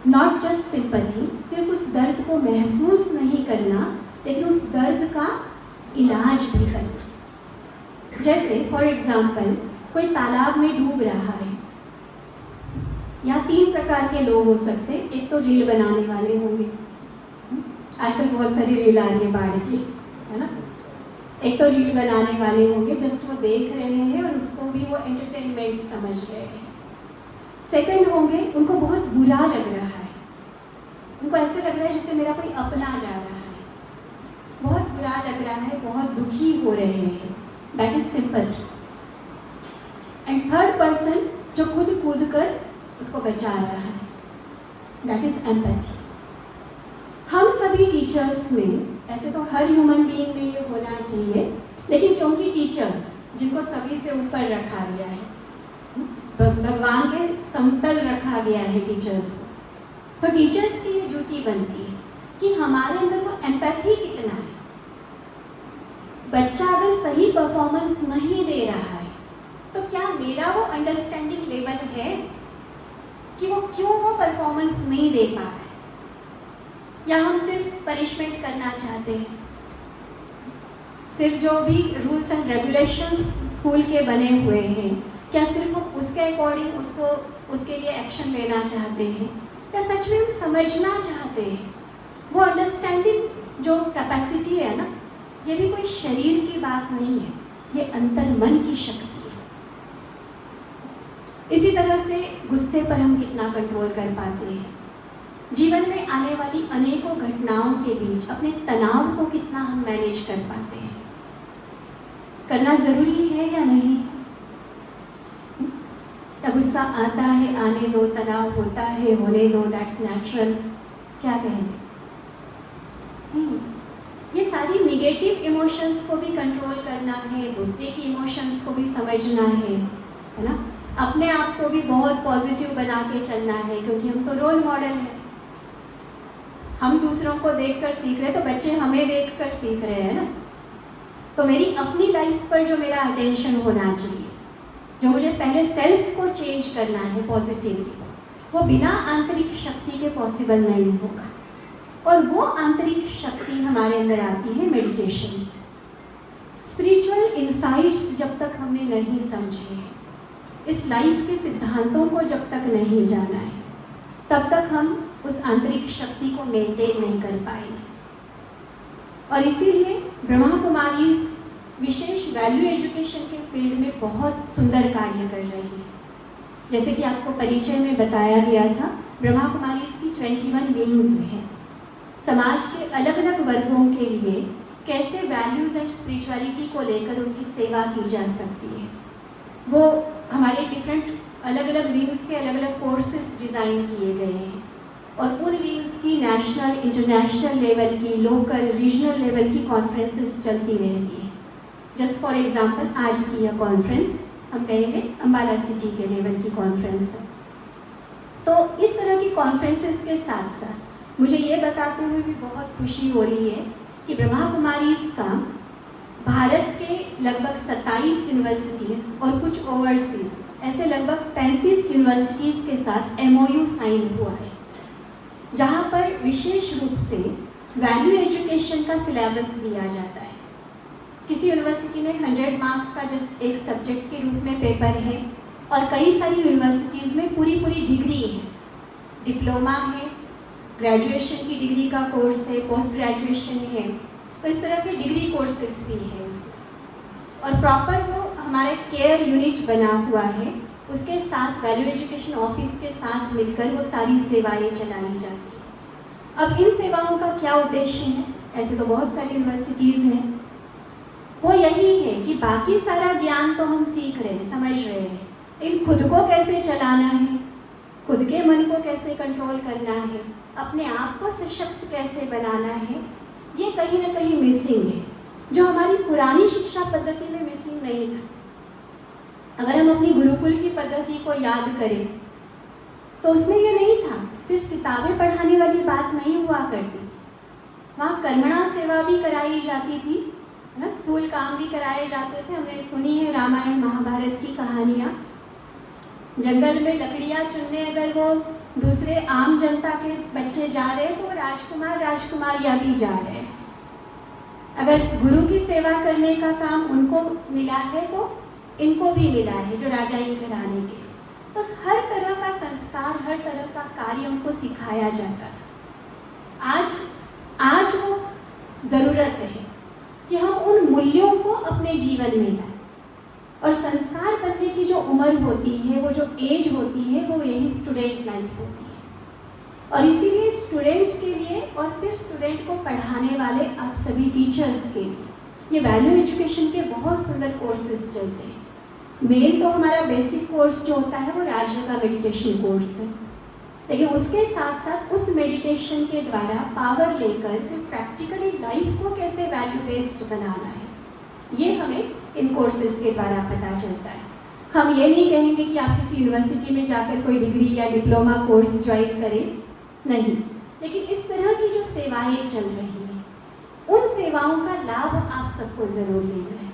not just sympathy. सिर्फ उस दर्द को महसूस नहीं करना, लेकिन उस दर्द का इलाज भी करना। जैसे फॉर एग्जाम्पल, कोई तालाब में डूब रहा है, यहाँ 3 प्रकार के लोग हो सकते हैं। एक तो रील बनाने वाले होंगे, आजकल बहुत सारी रील आ रही है बाढ़ की, है ना। एक तो रील बनाने वाले होंगे, जस्ट वो देख रहे हैं और उसको भी वो एंटरटेनमेंट समझ रहे हैं। सेकंड होंगे, उनको बहुत बुरा लग रहा है, उनको ऐसे लग रहा है जैसे मेरा कोई अपना जा रहा है, बहुत बुरा लग रहा है, बहुत दुखी हो रहे हैं, that is sympathy. And third person, जो खुद कूद कर उसको बचा रहा है, दैट इज एम्पैथी। हम सभी टीचर्स में, ऐसे तो हर ह्यूमन बीइंग में ये होना चाहिए, लेकिन क्योंकि टीचर्स जिनको सभी से ऊपर रखा गया है, भगवान के समतल रखा गया है टीचर्स को, तो टीचर्स की ये ड्यूटी बनती है कि हमारे अंदर वो एम्पैथी कितना है। बच्चा अगर सही परफॉर्मेंस नहीं दे रहा है, तो क्या मेरा वो अंडरस्टैंडिंग लेवल है कि वो क्यों वो परफॉर्मेंस नहीं दे पा रहा है, या हम सिर्फ पनिशमेंट करना चाहते हैं। सिर्फ जो भी रूल्स एंड रेगुलेशंस स्कूल के बने हुए हैं, क्या सिर्फ हम उसके अकॉर्डिंग उसके लिए एक्शन लेना चाहते हैं, या सच में हम समझना चाहते हैं। वो अंडरस्टैंडिंग जो कैपेसिटी है ना, ये भी कोई शरीर की बात नहीं है, ये अंतर मन की शक्ति है। इसी तरह से गुस्से पर हम कितना कंट्रोल कर पाते हैं, जीवन में आने वाली अनेकों घटनाओं के बीच अपने तनाव को कितना हम मैनेज कर पाते हैं। करना ज़रूरी है या नहीं? गुस्सा आता है, आने दो, तनाव होता है, होने दो, दैट्स नेचुरल। क्या कहेंगे? इमोशंस को भी कंट्रोल करना है, दूसरे की इमोशंस को भी समझना है ना। अपने आप को भी बहुत पॉजिटिव बना के चलना है, क्योंकि हम तो रोल मॉडल हैं। हम दूसरों को देखकर सीख रहे हैं, तो बच्चे हमें देखकर सीख रहे हैं ना। तो मेरी अपनी लाइफ पर जो मेरा अटेंशन होना चाहिए, जो मुझे पहले सेल्फ को चेंज करना है पॉजिटिवली, वो बिना आंतरिक शक्ति के पॉसिबल नहीं होगा। और वो आंतरिक शक्ति हमारे अंदर आती है मेडिटेशन से। स्पिरिचुअल इंसाइट्स जब तक हमने नहीं समझे हैं, इस लाइफ के सिद्धांतों को जब तक नहीं जाना है, तब तक हम उस आंतरिक शक्ति को मेंटेन नहीं कर पाएंगे। और इसीलिए ब्रह्मा कुमारीज विशेष वैल्यू एजुकेशन के फील्ड में बहुत सुंदर कार्य कर रही है। जैसे कि आपको परिचय में बताया गया था, ब्रह्मा कुमारीज की 21 विंग्स हैं। समाज के अलग अलग वर्गों के लिए कैसे वैल्यूज़ एंड स्पिरिचुअलिटी को लेकर उनकी सेवा की जा सकती है, वो हमारे डिफरेंट अलग अलग विंग्स के अलग अलग कोर्सेस डिज़ाइन किए गए हैं। और उन विंग्स की नेशनल, इंटरनेशनल लेवल की, लोकल, रीजनल लेवल की कॉन्फ्रेंसेस चलती रहती है। जस्ट फॉर एग्जांपल, आज की यह कॉन्फ्रेंस हम कहेंगे अम्बाला सिटी के लेवल की कॉन्फ्रेंस है। तो इस तरह की कॉन्फ्रेंसेस के साथ साथ मुझे ये बताते हुए भी बहुत खुशी हो रही है कि ब्रह्मा कुमारीज का भारत के लगभग 27 यूनिवर्सिटीज़ और कुछ ओवरसीज ऐसे लगभग 35 यूनिवर्सिटीज़ के साथ MOU साइन हुआ है, जहाँ पर विशेष रूप से वैल्यू एजुकेशन का सिलेबस दिया जाता है। किसी यूनिवर्सिटी में 100 मार्क्स का जस्ट एक सब्जेक्ट के रूप में पेपर है, और कई सारी यूनिवर्सिटीज़ में पूरी डिग्री है, डिप्लोमा है, ग्रेजुएशन की डिग्री का कोर्स है, पोस्ट ग्रेजुएशन है। तो इस तरह के डिग्री कोर्सेस भी है उसमें। और प्रॉपर वो हमारे केयर यूनिट बना हुआ है, उसके साथ वैल्यू एजुकेशन ऑफिस के साथ मिलकर वो सारी सेवाएं चलाई जाती हैं। अब इन सेवाओं का क्या उद्देश्य है? ऐसे तो बहुत सारी यूनिवर्सिटीज़ हैं। वो यही है कि बाकी सारा ज्ञान तो हम सीख रहे हैं, समझ रहे हैं, इन खुद को कैसे चलाना है, खुद के मन को कैसे कंट्रोल करना है, अपने आप को सशक्त कैसे बनाना है, ये कहीं ना कहीं मिसिंग है, जो हमारी पुरानी शिक्षा पद्धति में मिसिंग नहीं था। अगर हम अपनी गुरुकुल की पद्धति को याद करें तो उसमें ये नहीं था, सिर्फ किताबें पढ़ाने वाली बात नहीं हुआ करती थी। वहाँ कर्मणा सेवा भी कराई जाती थी, है ना, स्थूल काम भी कराए जाते थे। हमने सुनी है रामायण महाभारत की कहानियाँ। जंगल में लकड़ियाँ चुनने अगर वो दूसरे आम जनता के बच्चे जा रहे हैं, तो वो राजकुमार राजकुमारियाँ भी जा रहे हैं। अगर गुरु की सेवा करने का काम उनको मिला है तो इनको भी मिला है, जो राजाई घराने के। तो हर तरह का संस्कार, हर तरह का कार्य उनको सिखाया जाता था। आज वो ज़रूरत है कि हम उन मूल्यों को अपने जीवन में लाएं। और संस्कार बनने की जो उम्र होती है, वो जो एज होती है, वो यही स्टूडेंट लाइफ होती है। और इसीलिए स्टूडेंट के लिए और फिर स्टूडेंट को पढ़ाने वाले आप सभी टीचर्स के लिए ये वैल्यू एजुकेशन के बहुत सुंदर कोर्सेज चलते हैं। मेन तो हमारा बेसिक कोर्स जो होता है वो राजयोगा मेडिटेशन कोर्स है, लेकिन उसके साथ साथ उस मेडिटेशन के द्वारा पावर लेकर फिर प्रैक्टिकली लाइफ को कैसे वैल्यू बेस्ड बनाना है, ये हमें इन कोर्सेज के द्वारा पता चलता है। हम ये नहीं कहेंगे कि आप किसी यूनिवर्सिटी में जाकर कोई डिग्री या डिप्लोमा कोर्स ज्वाइन करें, नहीं, लेकिन इस तरह की जो सेवाएं चल रही हैं, उन सेवाओं का लाभ आप सबको ज़रूर लेना है।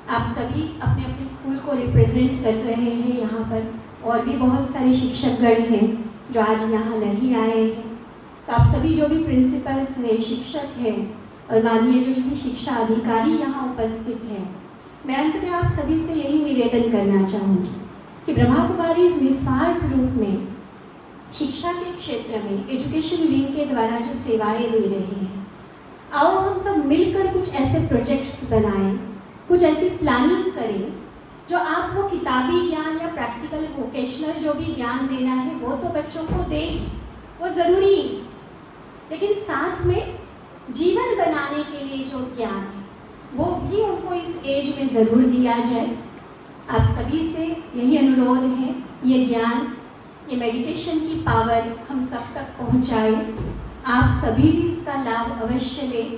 आप सभी अपने अपने स्कूल को रिप्रेजेंट कर रहे हैं यहाँ पर, और भी बहुत सारे शिक्षकगण हैं जो आज यहाँ नहीं आए हैं। तो आप सभी जो भी प्रिंसिपल्स हैं, शिक्षक हैं, और माननीय जो भी शिक्षा अधिकारी यहाँ उपस्थित हैं, मैं अंत में आप सभी से यही निवेदन करना चाहूँगी कि ब्रह्मा कुमारीज निस्वार्थ रूप में शिक्षा के क्षेत्र में एजुकेशन विंग के द्वारा जो सेवाएं दे रही हैं, आओ हम सब मिलकर कुछ ऐसे प्रोजेक्ट्स बनाएं, कुछ ऐसी प्लानिंग करें जो आप वो किताबी ज्ञान या प्रैक्टिकल वोकेशनल जो भी ज्ञान देना है वो तो बच्चों को दे, वो ज़रूरी है, लेकिन साथ में जीवन बनाने के लिए जो ज्ञान है वो भी उनको इस एज में ज़रूर दिया जाए। आप सभी से यही अनुरोध है, ये ज्ञान, ये मेडिटेशन की पावर हम सब तक पहुंचाए। आप सभी भी इसका लाभ अवश्य लें।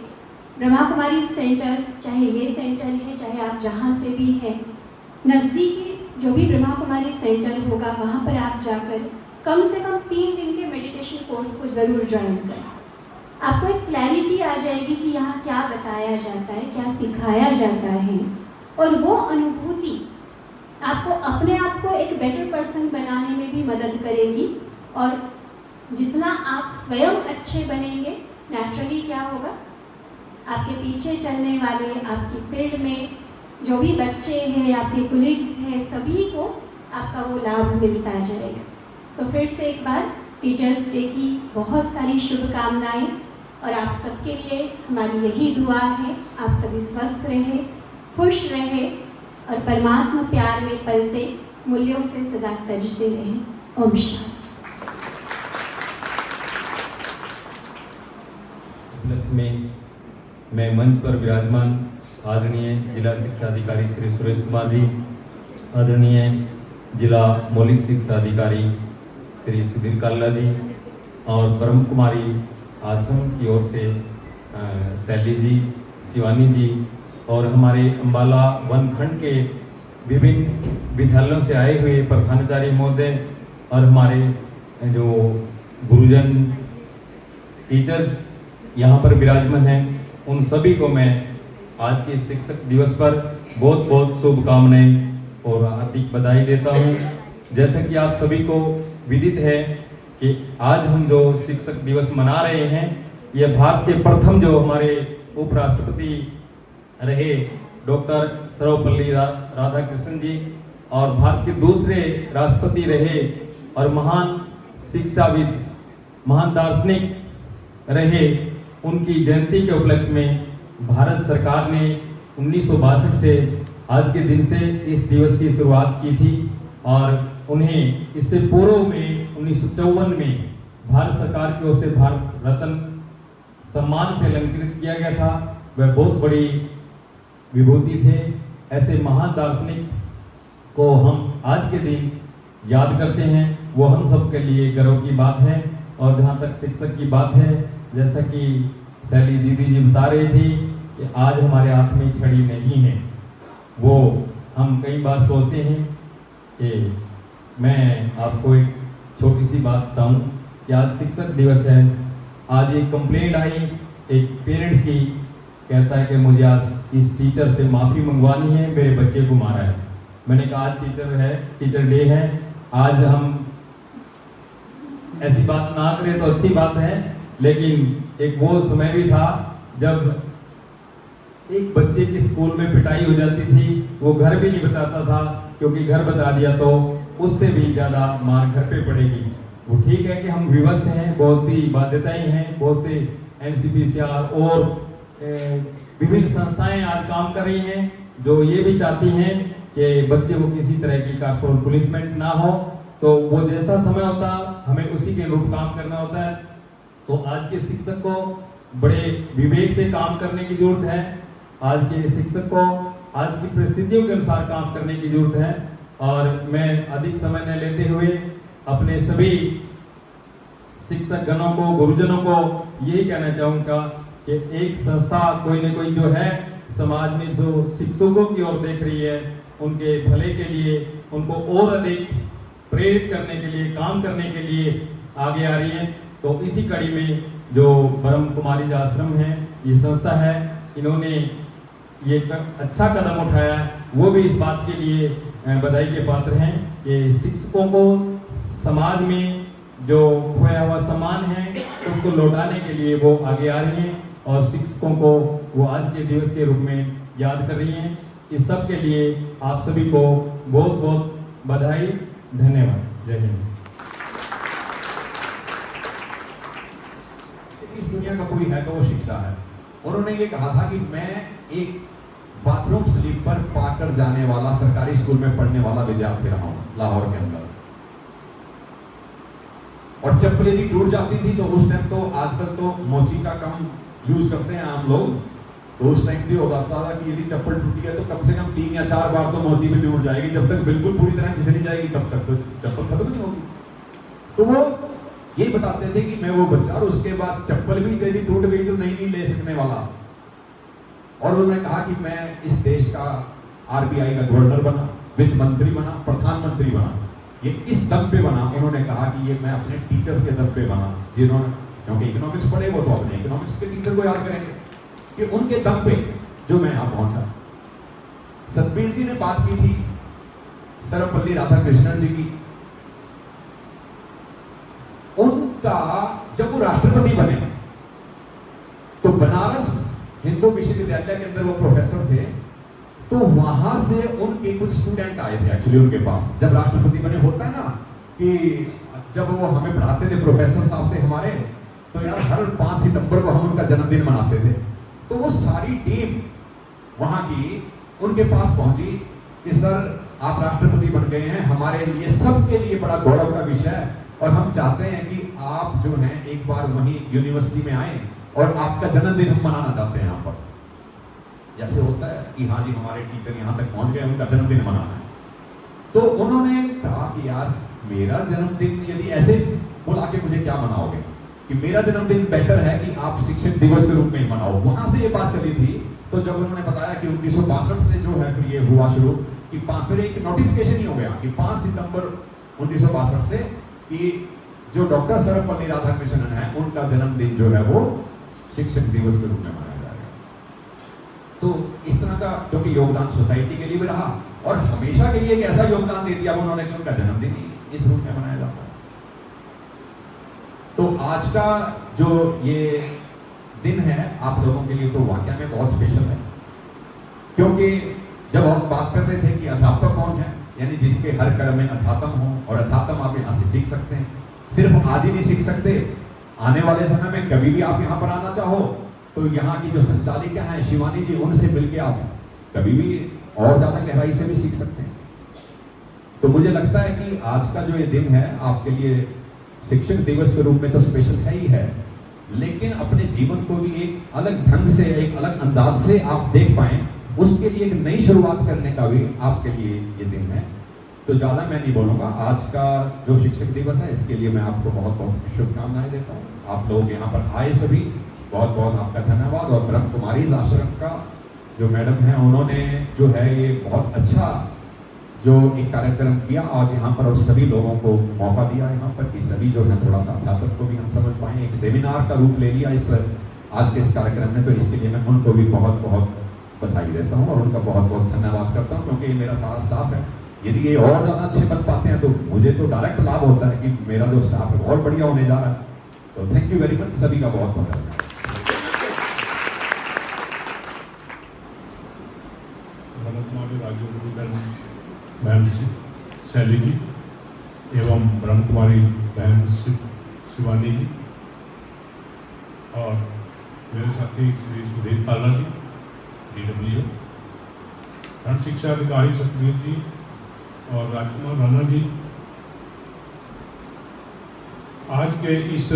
ब्रह्मा कुमारी सेंटर्स, चाहे ये सेंटर है, चाहे आप जहाँ से भी हैं, नज़दीकी जो भी ब्रह्मा कुमारी सेंटर होगा वहाँ पर आप जाकर कम से कम 3 दिन के मेडिटेशन कोर्स को ज़रूर ज्वाइन करें। आपको एक क्लैरिटी आ जाएगी कि यहाँ क्या बताया जाता है, क्या सिखाया जाता है, और वो अनुभूति आपको अपने आप को एक बेटर पर्सन बनाने में भी मदद करेगी। और जितना आप स्वयं अच्छे बनेंगे, नेचुरली क्या होगा, आपके पीछे चलने वाले, आपकी फील्ड में जो भी बच्चे हैं, आपके कोलीग्स हैं, सभी को आपका वो लाभ मिलता जाएगा। तो फिर से एक बार टीचर्स डे की बहुत सारी शुभकामनाएं, और आप सबके लिए हमारी यही दुआ है, आप सभी स्वस्थ रहे, खुश रहे और परमात्मा प्यार में पलते, मूल्यों से सदा सजते रहें। ओम शांति। उपलक्ष्य में मैं मंच पर विराजमान आदरणीय जिला शिक्षा अधिकारी श्री सुरेश कुमार जी, आदरणीय जिला मौलिक शिक्षा अधिकारी श्री सुधीर काल्ला जी और ब्रह्म कुमारी आश्रम की ओर से शैली जी, शिवानी जी और हमारे अम्बाला वन खंड के विभिन्न विद्यालयों से आए हुए प्रधानाचार्य महोदय और हमारे जो गुरुजन टीचर्स यहाँ पर विराजमान हैं, उन सभी को मैं आज के शिक्षक दिवस पर बहुत बहुत शुभकामनाएं और हार्दिक बधाई देता हूँ। जैसा कि आप सभी को विदित है कि आज हम जो शिक्षक दिवस मना रहे हैं, यह भारत के प्रथम जो हमारे उपराष्ट्रपति रहे डॉक्टर सर्वपल्ली राधाकृष्णन जी और भारत के दूसरे राष्ट्रपति रहे और महान शिक्षाविद, महान दार्शनिक रहे, उनकी जयंती के उपलक्ष्य में भारत सरकार ने 1962 से आज के दिन से इस दिवस की शुरुआत की थी और उन्हें इससे पूर्व में 1954 में भारत सरकार की ओर से भारत रत्न सम्मान से अलंकृत किया गया था। वह बहुत बड़ी विभूति थे। ऐसे महान दार्शनिक को हम आज के दिन याद करते हैं, वो हम सब के लिए गर्व की बात है। और जहाँ तक शिक्षक की बात है, जैसा कि शैली दीदी जी बता रही थी कि आज हमारे हाथ में छड़ी नहीं है, वो हम कई बार सोचते हैं कि मैं आपको एक छोटी सी बात बताऊं कि आज शिक्षक दिवस है। आज एक कंप्लेंट आई एक पेरेंट्स की, कहता है कि मुझे आज इस टीचर से माफ़ी मंगवानी है, मेरे बच्चे को मारा है। मैंने कहा आज टीचर डे है, आज हम ऐसी बात ना करें तो अच्छी बात है, लेकिन एक वो समय भी था जब एक बच्चे की स्कूल में पिटाई हो जाती थी, वो घर भी नहीं बताता था, क्योंकि घर बता दिया तो उससे भी ज़्यादा मार घर पे पड़ेगी। वो ठीक है कि हम विवश हैं, बहुत सी बाध्यताएं हैं, बहुत से NCPCR और विभिन्न संस्थाएं आज काम कर रही हैं जो ये भी चाहती हैं कि बच्चे को किसी तरह की कॉर्पोरल पुनिशमेंट ना हो। तो वो जैसा समय होता हमें उसी के अनुरूप काम करना होता है। तो आज के शिक्षक को बड़े विवेक से काम करने की जरूरत है। आज के शिक्षक को आज की परिस्थितियों के अनुसार काम करने की जरूरत है। और मैं अधिक समय न लेते हुए अपने सभी शिक्षक गणों को, गुरुजनों को यही कहना चाहूँगा कि एक संस्था कोई न कोई जो है समाज में जो शिक्षकों की ओर देख रही है, उनके भले के लिए, उनको और अधिक प्रेरित करने के लिए, काम करने के लिए आगे आ रही है। तो इसी कड़ी में जो ब्रह्म कुमारी आश्रम है, ये संस्था है, इन्होंने ये अच्छा कदम उठाया, वो भी इस बात के लिए बधाई के पात्र हैं कि शिक्षकों को समाज में जो खोया हुआ सम्मान है उसको लौटाने के लिए वो आगे आ रही हैं और शिक्षकों को वो आज के दिवस के रूप में याद कर रही हैं। इस सब के लिए आप सभी को बहुत बहुत बधाई, धन्यवाद। जय हिंद। इस दुनिया का कोई है तो वो शिक्षा है। उन्होंने ये कहा था कि मैं एक बाथरूम स्लीपर पाकर जाने वाला सरकारी स्कूल में पढ़ने वाला विद्यार्थी रहा हूं लाहौर के अंदर, और चप्पल यदि टूट जाती थी तो उस टाइम, तो आजकल तो मोची का कम यूज करते हैं आम लोग, तो उस टाइम भी हो जाता था कि यदि चप्पल टूटी है तो कम से कम 3 या 4 बार तो मोची में जरूर जाएगी, जब तक बिल्कुल पूरी तरह घिस नहीं जाएगी तब तक तो चप्पल खत्म नहीं होगी। तो वो यही बताते थे कि मैं वो बच्चा, और उसके बाद चप्पल भी यदि टूट गई तो नहीं ले सकने वाला, और उन्होंने कहा कि मैं इस देश का आरबीआई का गवर्नर बना, वित्त मंत्री बना, प्रधानमंत्री बना। ये इस दम पे बना, उन्होंने कहा कि ये मैं अपने टीचर्स के दम पे बना, जिन्होंने, क्योंकि इकोनॉमिक्स पढ़े वो तो अपने इकोनॉमिक्स के टीचर को याद करेंगे, कि उनके दम पे जो मैं यहाँ पहुंचा। सतबीर जी ने बात की थी सर्वपल्ली राधाकृष्णन जी की। उनका जब वो राष्ट्रपति बने तो बनारस हिंदू विश्वविद्यालय के अंदर वो प्रोफेसर थे, तो वहां से उनके कुछ स्टूडेंट आए थे एक्चुअली उनके पास। जब राष्ट्रपति बने, होता है ना कि जब वो हमें पढ़ाते थे, प्रोफेसर साहब थे हमारे, तो यार हर 5 सितंबर को हम उनका जन्मदिन मनाते थे। तो वो सारी टीम वहां की उनके पास पहुंची कि सर आप राष्ट्रपति बन गए हैं, हमारे लिए सबके लिए बड़ा गौरव का विषय है, और हम चाहते हैं कि आप जो हैं एक बार वहीं यूनिवर्सिटी में आए और आपका जन्मदिन हम मनाना चाहते हैं यहाँ पर। जैसे होता है कि हाँ जी हमारे टीचर यहाँ तक पहुंच गए, उनका जन्मदिन मनाना है। तो उन्होंने कहा कि यार मेरा जन्मदिन यदि ऐसे बुला के मुझे क्या मनाओगे, कि मेरा जन्मदिन बेटर है कि आप शिक्षक दिवस के रूप में मनाओ। वहां से ये बात चली थी। तो जब उन्होंने बताया कि 1962 से जो है फिर ये हुआ शुरू, कि फिर एक नोटिफिकेशन ही हो गया कि 5 सितंबर 1962 से कि जो डॉक्टर सर्वपल्ली राधाकृष्णन है उनका जन्मदिन जो है वो शिक्षक दिवस के रूप में मनाया जाएगा। तो इस तरह का क्योंकि योगदान सोसाइटी के लिए भी रहा, और हमेशा के लिए एक ऐसा योगदान दे दिया उन्होंने कि उनका जन्मदिन ही इस रूप में मनाया जाता है। तो आज का जो ये दिन है आप लोगों के लिए तो वाकई में बहुत स्पेशल है, क्योंकि जब हम बात कर रहे थे कि अध्यापक कौन है, यानी जिसके हर कर्म में अध्यात्म हो, और अध्यात्म आप यहाँ से सीख सकते हैं। सिर्फ आज ही नहीं सीख सकते, आने वाले समय में कभी भी आप यहाँ पर आना चाहो तो यहाँ की जो संचालिका हैं शिवानी जी, उनसे मिलके आप कभी भी और ज्यादा गहराई से भी सीख सकते हैं। तो मुझे लगता है कि आज का जो ये दिन है आपके लिए शिक्षक दिवस के रूप में तो स्पेशल है ही है, लेकिन अपने जीवन को भी एक अलग ढंग से, एक अलग अंदाज से आप देख पाएं, उसके लिए एक नई शुरुआत करने का भी आपके लिए ये दिन है। तो ज़्यादा मैं नहीं बोलूँगा। आज का जो शिक्षक दिवस है इसके लिए मैं आपको बहुत बहुत शुभकामनाएं देता हूँ। आप लोग यहाँ पर आए सभी, बहुत बहुत आपका धन्यवाद। और ब्रह्म कुमारीज आश्रम का जो मैडम है उन्होंने जो है ये बहुत अच्छा जो एक कार्यक्रम किया आज यहाँ पर, और सभी लोगों को मौका दिया यहाँ पर कि सभी जो है थोड़ा सा अध्यात्म को भी हम समझ पाएँ। एक सेमिनार का रूप ले लिया इस आज के इस कार्यक्रम में, तो इसके लिए मैं उनको भी बहुत बहुत बधाई देता हूँ और उनका बहुत बहुत धन्यवाद करता हूँ, क्योंकि ये मेरा सारा स्टाफ है। यदि ये और ज़्यादा अच्छे बन पाते हैं तो मुझे तो डायरेक्ट लाभ होता है कि मेरा जो स्टाफ है और बढ़िया होने जा रहा है। तो थैंक यू वेरी मच, सभी का बहुत बहुत धन्यवाद। बहन शैली जी एवं ब्रह्म कुमारी बहन शिवानी जी और मेरे साथी श्री सुधीर काला जी DWO, खंड शिक्षा अधिकारी सतबीर जी और राजकुमार राणा जी। आज के इस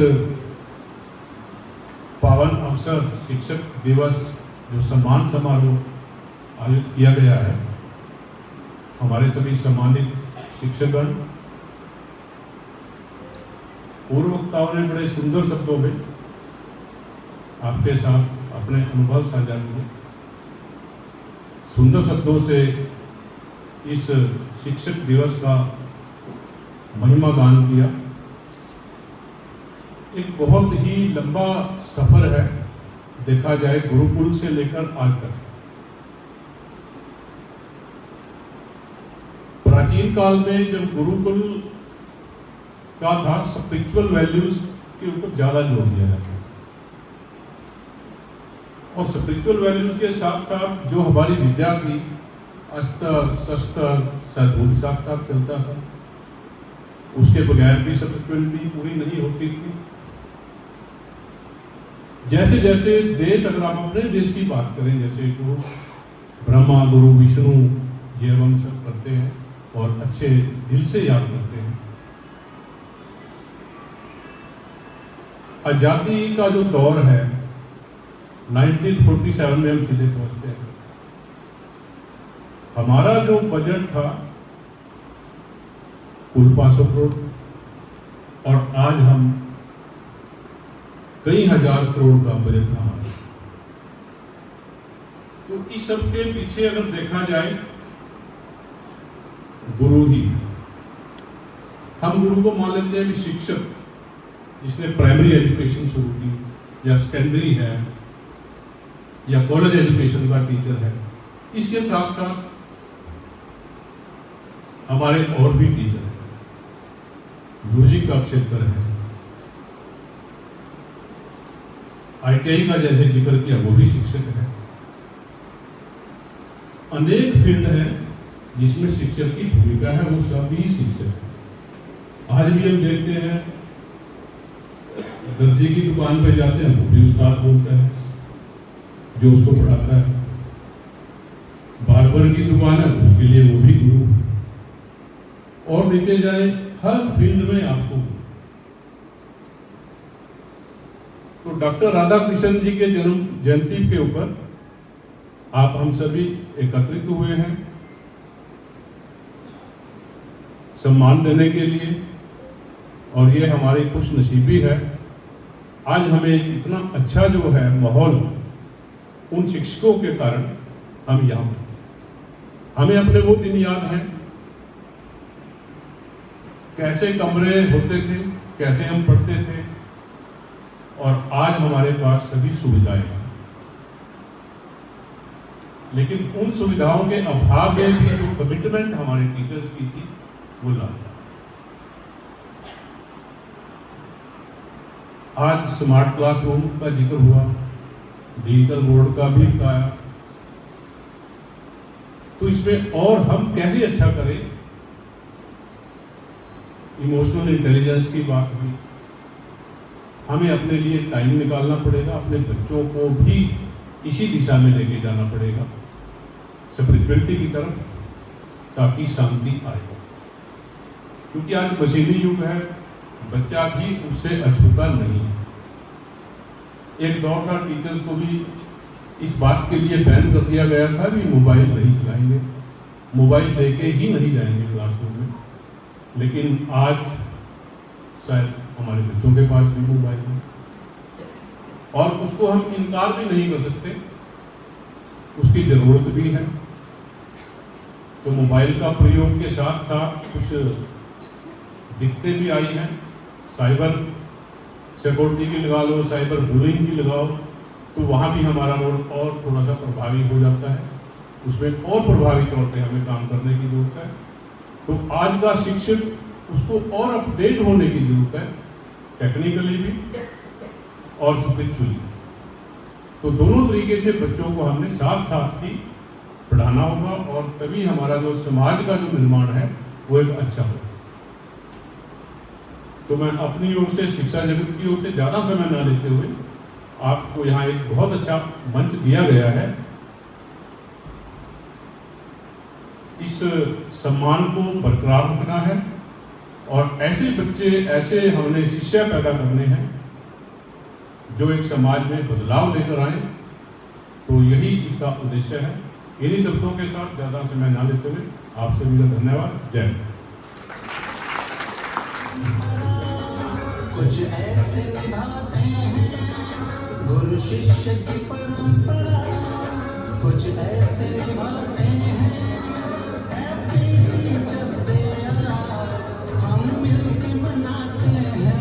पावन अवसर शिक्षक दिवस जो सम्मान समारोह आयोजित किया गया है, हमारे सभी सम्मानित शिक्षकगण, पूर्व वक्ताओं ने बड़े सुंदर शब्दों में आपके साथ अपने अनुभव साझा किए। सुंदर शब्दों से इस शिक्षक दिवस का महिमा गान किया। एक बहुत ही लंबा सफर है देखा जाए गुरुकुल से लेकर आज तक। प्राचीन काल में जब गुरुकुल का था, स्पिरिचुअल वैल्यूज के ऊपर ज्यादा जोर दिया जाता है, और स्पिरिचुअल वैल्यूज के साथ साथ जो हमारी विद्या थी, अस्त्र शस्त्र सद्गुण साथ साथ चलता था, उसके बगैर भी स्पिरिचुअलिटी पूरी नहीं होती थी। जैसे जैसे देश, अगर हम अपने देश की बात करें, जैसे गुरु ब्रह्मा, गुरु विष्णु, ये हम सब करते हैं और अच्छे दिल से याद करते हैं। आजादी का जो दौर है 1947 में हम सीधे पहुंचते हैं। हमारा जो बजट था कुल 500 करोड़, और आज हम कई हजार करोड़ का बजट था हमारा। इस सब के पीछे अगर देखा जाए गुरु ही, हम गुरु को मान लेते हैं कि शिक्षक जिसने प्राइमरी एजुकेशन शुरू की या सेकेंडरी है या कॉलेज एजुकेशन का टीचर है, इसके साथ साथ हमारे और भी टीचर हैं, म्यूजिक का क्षेत्र है, ITI का जैसे जिक्र किया वो भी शिक्षक है, अनेक फील्ड है जिसमें शिक्षक की भूमिका है, वो सभी शिक्षक है। आज भी हम देखते हैं दर्जी की दुकान पे जाते हैं, वो भी उस्ताद बोलता है जो उसको पढ़ाता है, बार्बर की दुकान है उसके लिए वो भी गुरु है, और नीचे जाए हर फील्ड में आपको। तो डॉक्टर राधाकृष्णन जी के जन्म जयंती के ऊपर आप हम सभी एकत्रित हुए हैं सम्मान देने के लिए, और ये हमारी खुश नसीबी है। आज हमें इतना अच्छा जो है माहौल उन शिक्षकों के कारण हम यहाँ पर, हमें अपने वो दिन याद हैं कैसे कमरे होते थे, कैसे हम पढ़ते थे, और आज हमारे पास सभी सुविधाएं हैं, लेकिन उन सुविधाओं के अभाव में भी जो कमिटमेंट हमारे टीचर्स की थी वो लाता। आज स्मार्ट क्लासरूम का जिक्र हुआ, डिजिटल बोर्ड का भी बताया, तो इसमें और हम कैसे अच्छा करें, इमोशनल इंटेलिजेंस की बात हुई, हमें अपने लिए टाइम निकालना पड़ेगा, अपने बच्चों को भी इसी दिशा में लेके जाना पड़ेगा स्पिरिचुअलिटी की तरफ, ताकि शांति आए, क्योंकि आज मशीनी युग है, बच्चा भी उससे अछूता नहीं है। एक दौर था टीचर्स को भी इस बात के लिए बैन कर दिया गया था कि मोबाइल नहीं चलाएंगे, मोबाइल लेके ही नहीं जाएंगे क्लासरूम में, लेकिन आज शायद हमारे बच्चों के पास भी मोबाइल है और उसको हम इनकार भी नहीं कर सकते, उसकी ज़रूरत भी है। तो मोबाइल का प्रयोग के साथ साथ कुछ दिक्कतें भी आई हैं, साइबर सिक्योरिटी की लगा लो, साइबर बुलिंग की लगाओ, तो वहाँ भी हमारा रोल और थोड़ा सा प्रभावी हो जाता है, उसमें और प्रभावी तौर पे हमें काम करने की ज़रूरत है। तो आज का शिक्षक उसको और अपडेट होने की ज़रूरत है, टेक्निकली भी और स्पिरिचुअली। तो दोनों तरीके से बच्चों को हमने साथ साथ ही पढ़ाना होगा, और तभी हमारा जो समाज का जो निर्माण है वो एक अच्छा हो। तो मैं अपनी ओर से, शिक्षा जगत की ओर से ज़्यादा समय न लेते हुए आपको यहाँ एक बहुत अच्छा मंच दिया गया है, इस सम्मान को बरकरार रखना है, और ऐसे बच्चे, ऐसे हमने शिष्य पैदा करने हैं जो एक समाज में बदलाव लेकर आए। तो यही इसका उद्देश्य है। इन्हीं शब्दों के साथ ज़्यादा समय ना लेते हुए आप सभी का धन्यवाद। जय हिंद। कुछ ऐसे निभाते हैं गुरु शिष्य की परंपरा, कुछ ऐसे निभाते हैं टीचर्स डे हम मिलके मनाते हैं।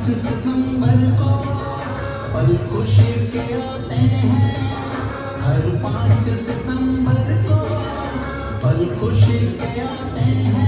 5 सितंबर को पल खुशी के आते हैं, हर 5 सितंबर को पल खुशी के आते हैं।